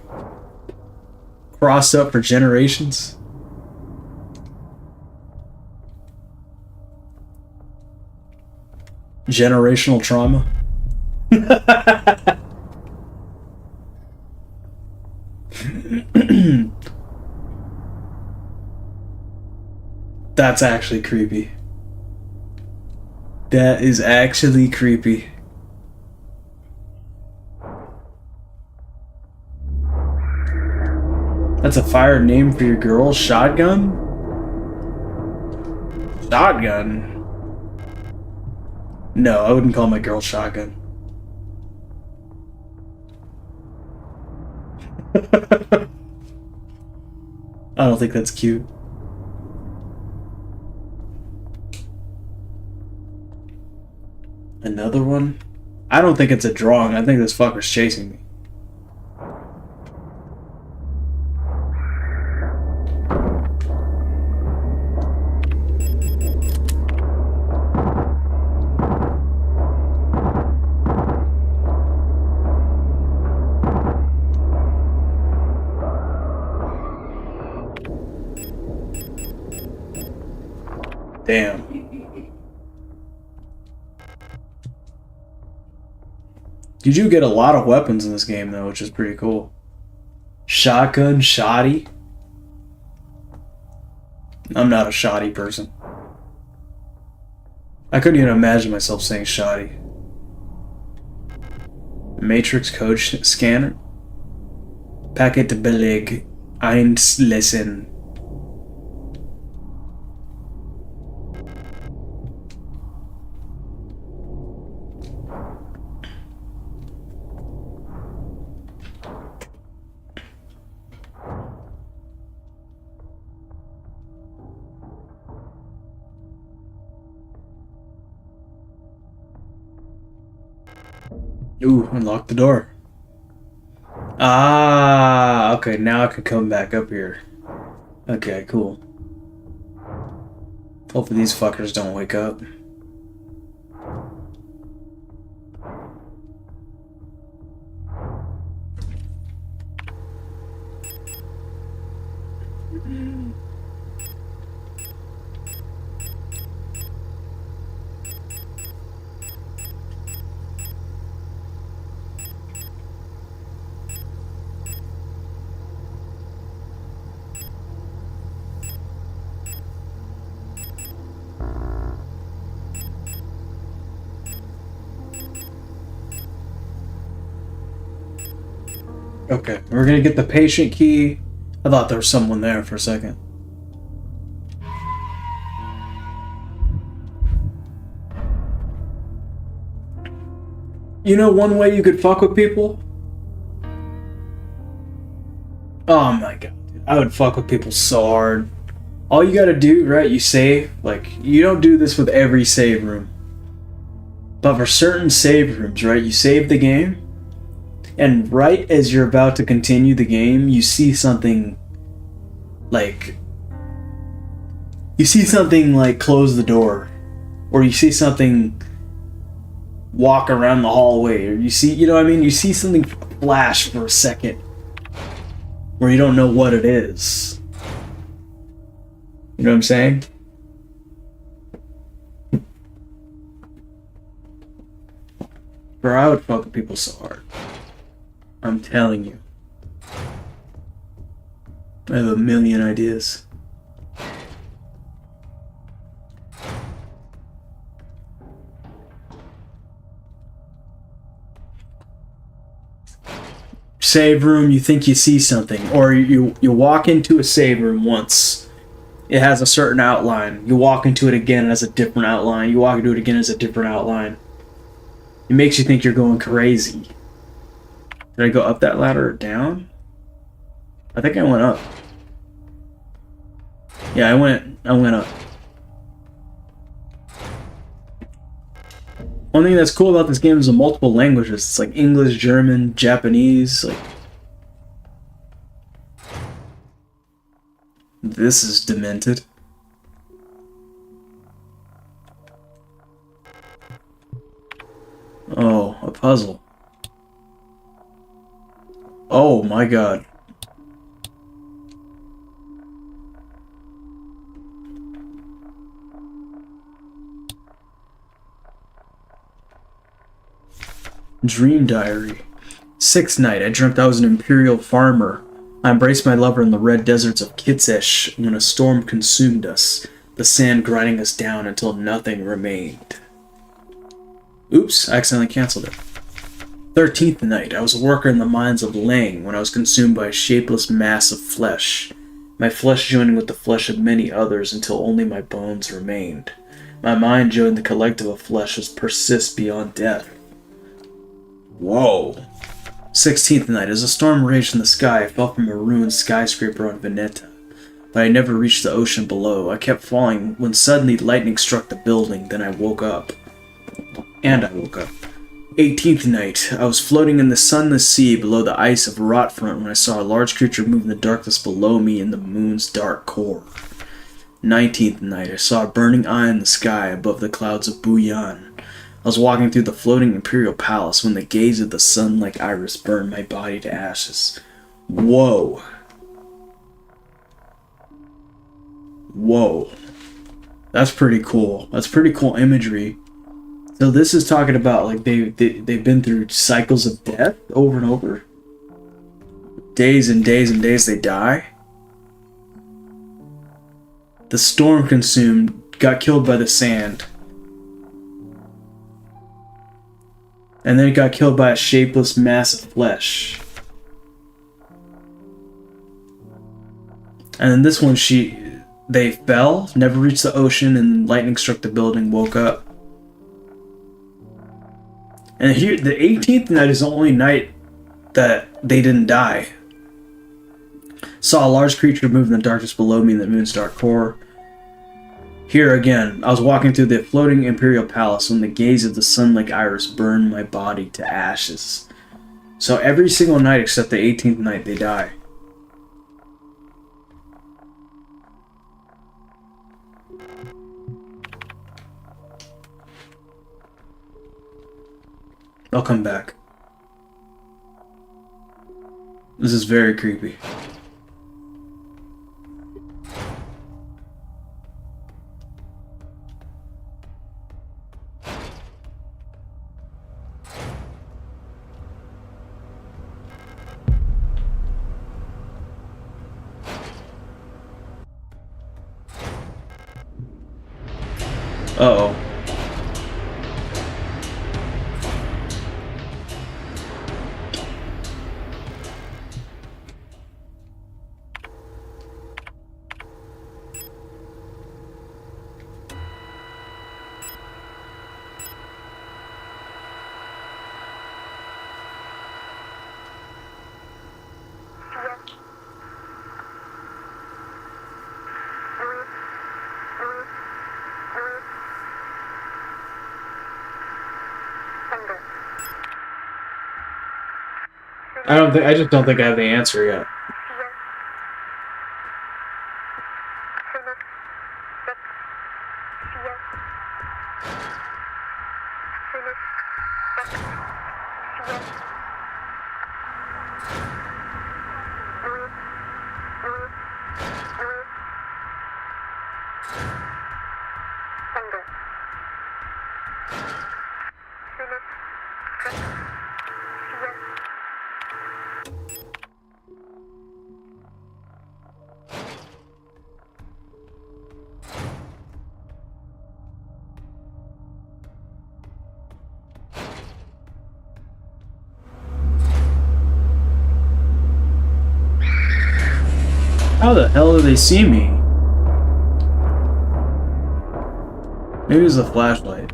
Crossed up for generations. Generational trauma. That's actually creepy. That is actually creepy. That's a fire name for your girl? Shotgun? Shotgun? No, I wouldn't call my girl Shotgun. I don't think that's cute. Another one? I don't think it's a drawing. I think this fucker's chasing me. Damn. You do get a lot of weapons in this game, though, which is pretty cool. Shotgun, shoddy. I'm not a shoddy person. I couldn't even imagine myself saying shoddy. Matrix code scanner. Paketbeleg einlesen. Ooh, unlock the door. Ah, okay, now I can come back up here. Okay, cool. Hopefully these fuckers don't wake up. Okay, we're gonna get the patient key. I thought there was someone there for a second. You know one way you could fuck with people? Oh my god, dude. I would fuck with people so hard. All you gotta do, right, you save. Like, you don't do this with every save room. But for certain save rooms, right, you save the game. And right as you're about to continue the game, you see something like... You see something like close the door. Or you see something walk around the hallway. Or you see, you know what I mean? You see something flash for a second. Where you don't know what it is. You know what I'm saying? Bro, I would fuck with people so hard. I'm telling you. I have a million ideas. Save room, you think you see something, or you walk into a save room once. It has a certain outline. You walk into it again, it has a different outline. You walk into it again, it has a different outline. It makes you think you're going crazy. Did I go up that ladder or down? I think I went up. Yeah, I went up. One thing that's cool about this game is the multiple languages. It's like English, German, Japanese, like... This is demented. Oh, a puzzle. Oh my god. Dream diary. Sixth night, I dreamt I was an imperial farmer. I embraced my lover in the red deserts of Kitsesh when a storm consumed us, the sand grinding us down until nothing remained. Oops, I accidentally canceled it. 13th night, I was a worker in the mines of Lang when I was consumed by a shapeless mass of flesh, my flesh joining with the flesh of many others until only my bones remained. My mind joined the collective of flesh as persists beyond death. Whoa. 16th night, as a storm raged in the sky, I fell from a ruined skyscraper on Veneta, but I never reached the ocean below. I kept falling when suddenly lightning struck the building, then I woke up. And I woke up. 18th night, I was floating in the sunless sea below the ice of Rotfront when I saw a large creature move in the darkness below me in the moon's dark core. 19th night, I saw a burning eye in the sky above the clouds of Buyan. I was walking through the floating imperial palace when the gaze of the sun-like iris burned my body to ashes. Whoa. Whoa. That's pretty cool. That's pretty cool imagery. So this is talking about, like, they've been through cycles of death over and over. Days and days and days they die. The storm consumed, got killed by the sand. And then it got killed by a shapeless mass of flesh. And then this one, they fell, never reached the ocean, and lightning struck the building, woke up. And here, the 18th night is the only night that they didn't die. Saw a large creature move in the darkness below me in the moon's dark core. Here again, I was walking through the floating imperial palace when the gaze of the sun-like iris burned my body to ashes. So every single night except the 18th night, they die. I'll come back. This is very creepy. Uh-oh. I just don't think I have the answer yet. How the hell do they see me? Maybe it's a flashlight.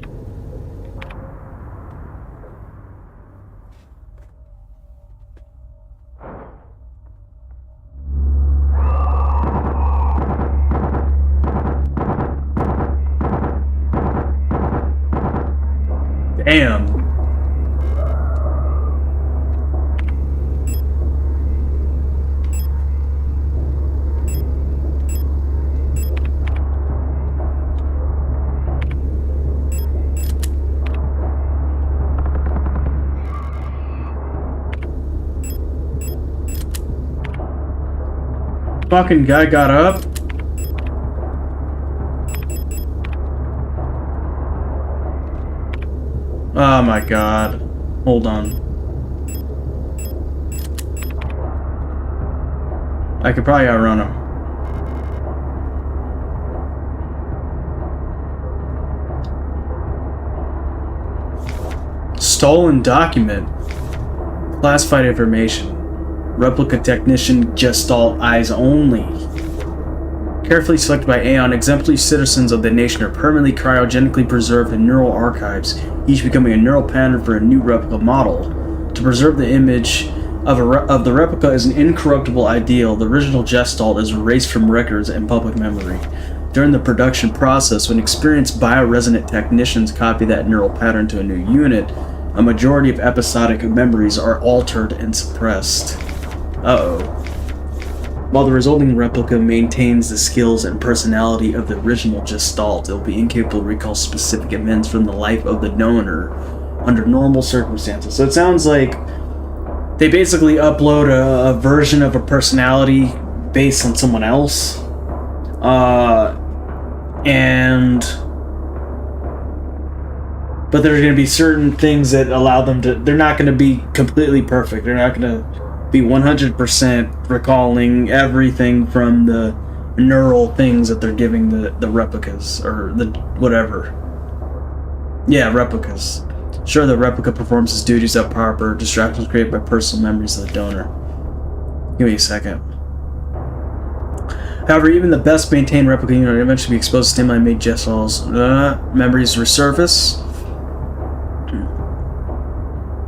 Damn. Fucking guy got up. Oh my god. Hold on. I could probably outrun him. Stolen document. Classified information. Replica technician Gestalt eyes only. Carefully selected by Aeon, exemplary citizens of the nation are permanently cryogenically preserved in neural archives, each becoming a neural pattern for a new replica model. To preserve the image of the replica as an incorruptible ideal, the original Gestalt is erased from records and public memory. During the production process, when experienced bioresonant technicians copy that neural pattern to a new unit, a majority of episodic memories are altered and suppressed. Uh-oh. While the resulting replica maintains the skills and personality of the original Gestalt, it will be incapable to recall specific events from the life of the donor under normal circumstances. So it sounds like they basically upload a version of a personality based on someone else. But there's going to be certain things that allow them to... They're not going to be completely perfect. They're not going to be 100% recalling everything from the neural things that they're giving the replicas, or the whatever. Yeah, replicas. Sure, the replica performs its duties at proper, distractions created by personal memories of the donor. Give me a second. However, even the best maintained replica unit will eventually be exposed to stimuli made Gestalt's memories resurface.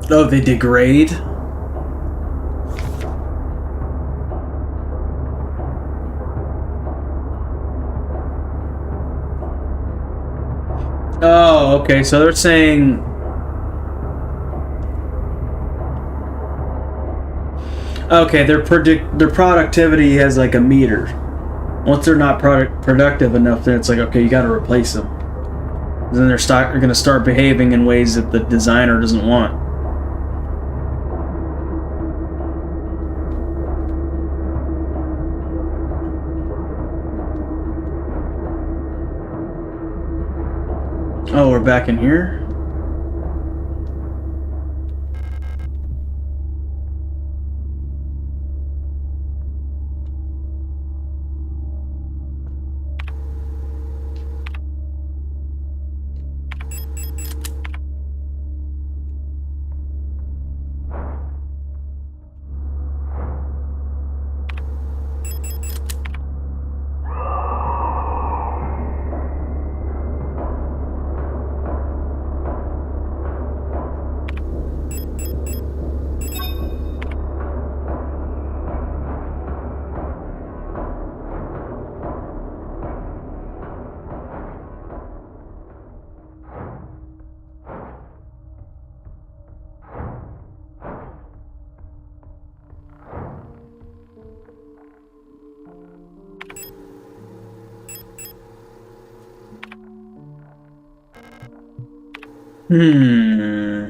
Oh, they degrade? Oh, okay, so they're saying... Okay, their productivity has like a meter. Once they're not productive enough, then it's like, okay, you gotta replace them. Then they're gonna start behaving in ways that the designer doesn't want. Oh, we're back in here? Hmm.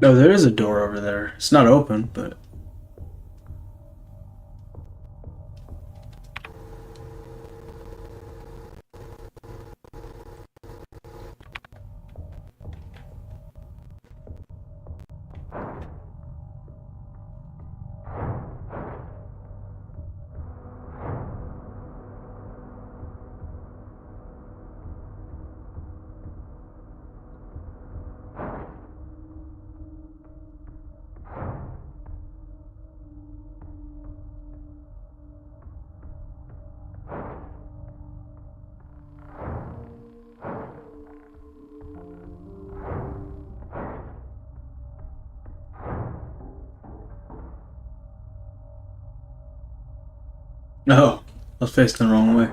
No, there is a door over there. It's not open, but... No, I was facing the wrong way.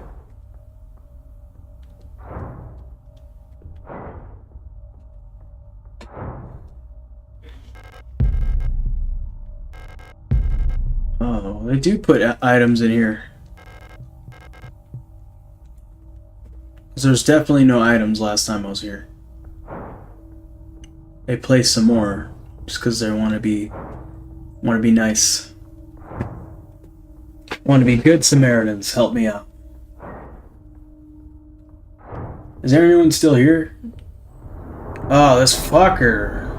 Oh, they do put items in here. There's definitely no items last time I was here. They placed some more just because they want to be nice. Want to be good Samaritans. Help me out. Is there anyone still here? Oh, this fucker.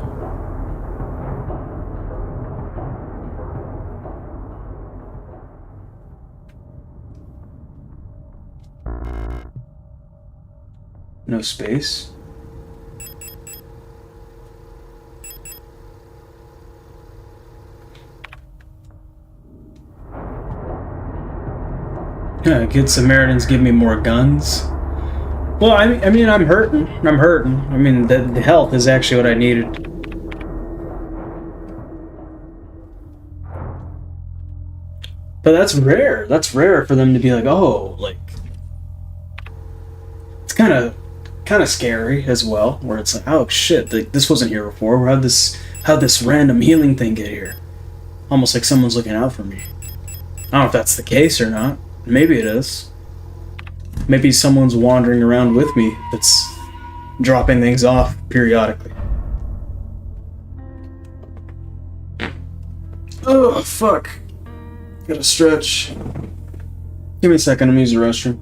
No space. Yeah, good Samaritans give me more guns. Well, I mean, I'm hurting. I'm hurting. I mean, the health is actually what I needed. But that's rare. That's rare for them to be like, oh, like... It's kind of scary as well, where it's like, oh shit, this wasn't here before. How'd this random healing thing get here? Almost like someone's looking out for me. I don't know if that's the case or not. Maybe it is. Maybe someone's wandering around with me that's dropping things off periodically. Oh, fuck. Gotta stretch. Give me a second, I'm gonna use the restroom.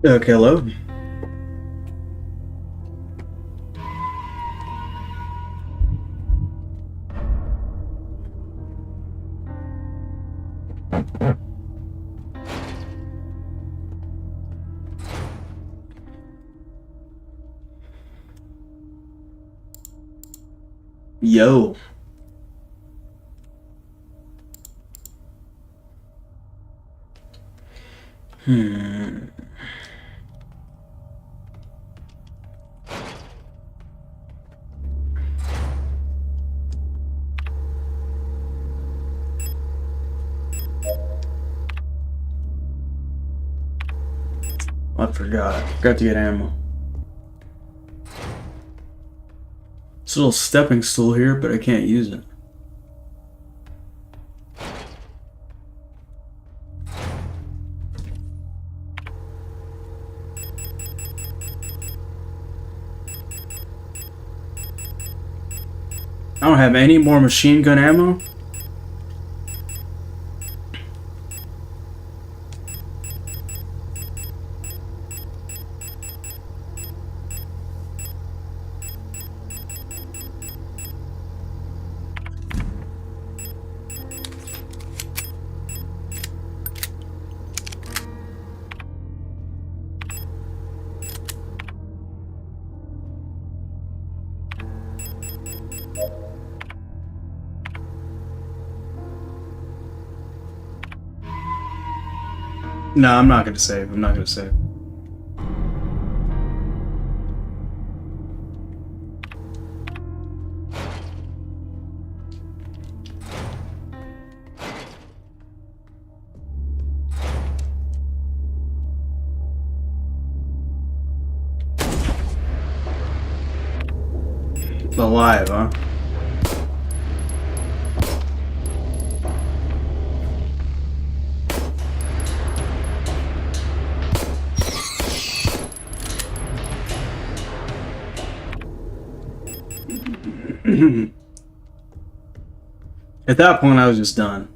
Okay, hello. Yo. I forgot. Forgot to get ammo. It's a little stepping stool here, but I can't use it. I don't have any more machine gun ammo. No, I'm not gonna save. I'm not gonna save. It's alive, huh? At that point, I was just done.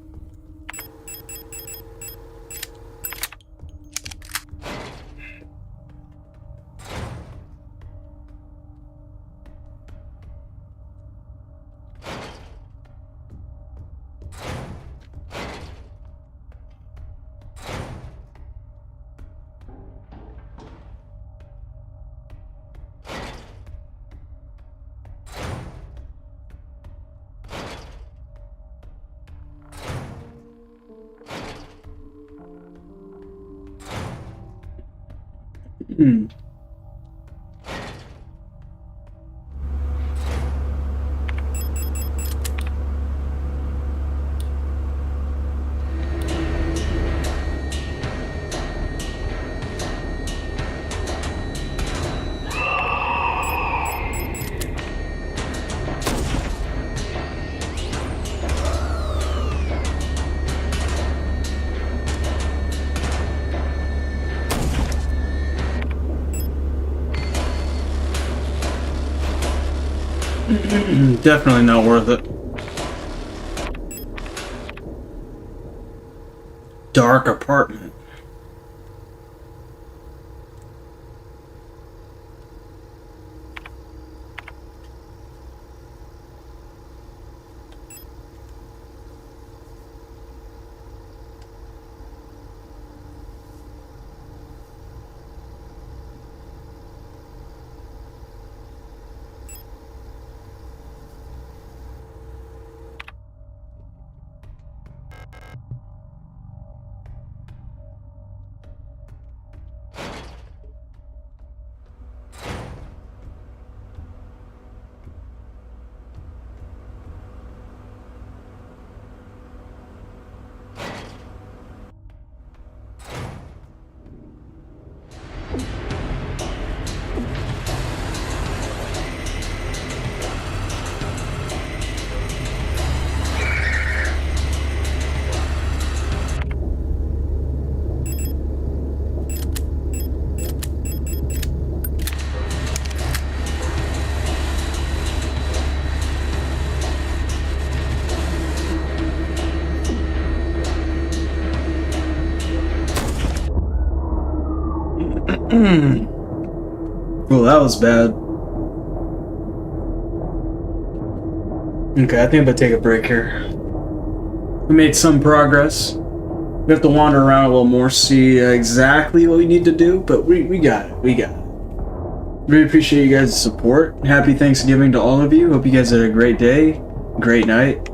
Definitely not worth it. Dark apartment. Well, that was bad. Okay, I think I'm gonna take a break here. We made some progress. We have to wander around a little more, see exactly what we need to do, but we got it. We got it. Really appreciate you guys' support. Happy Thanksgiving to all of you. Hope you guys had a great day, great night,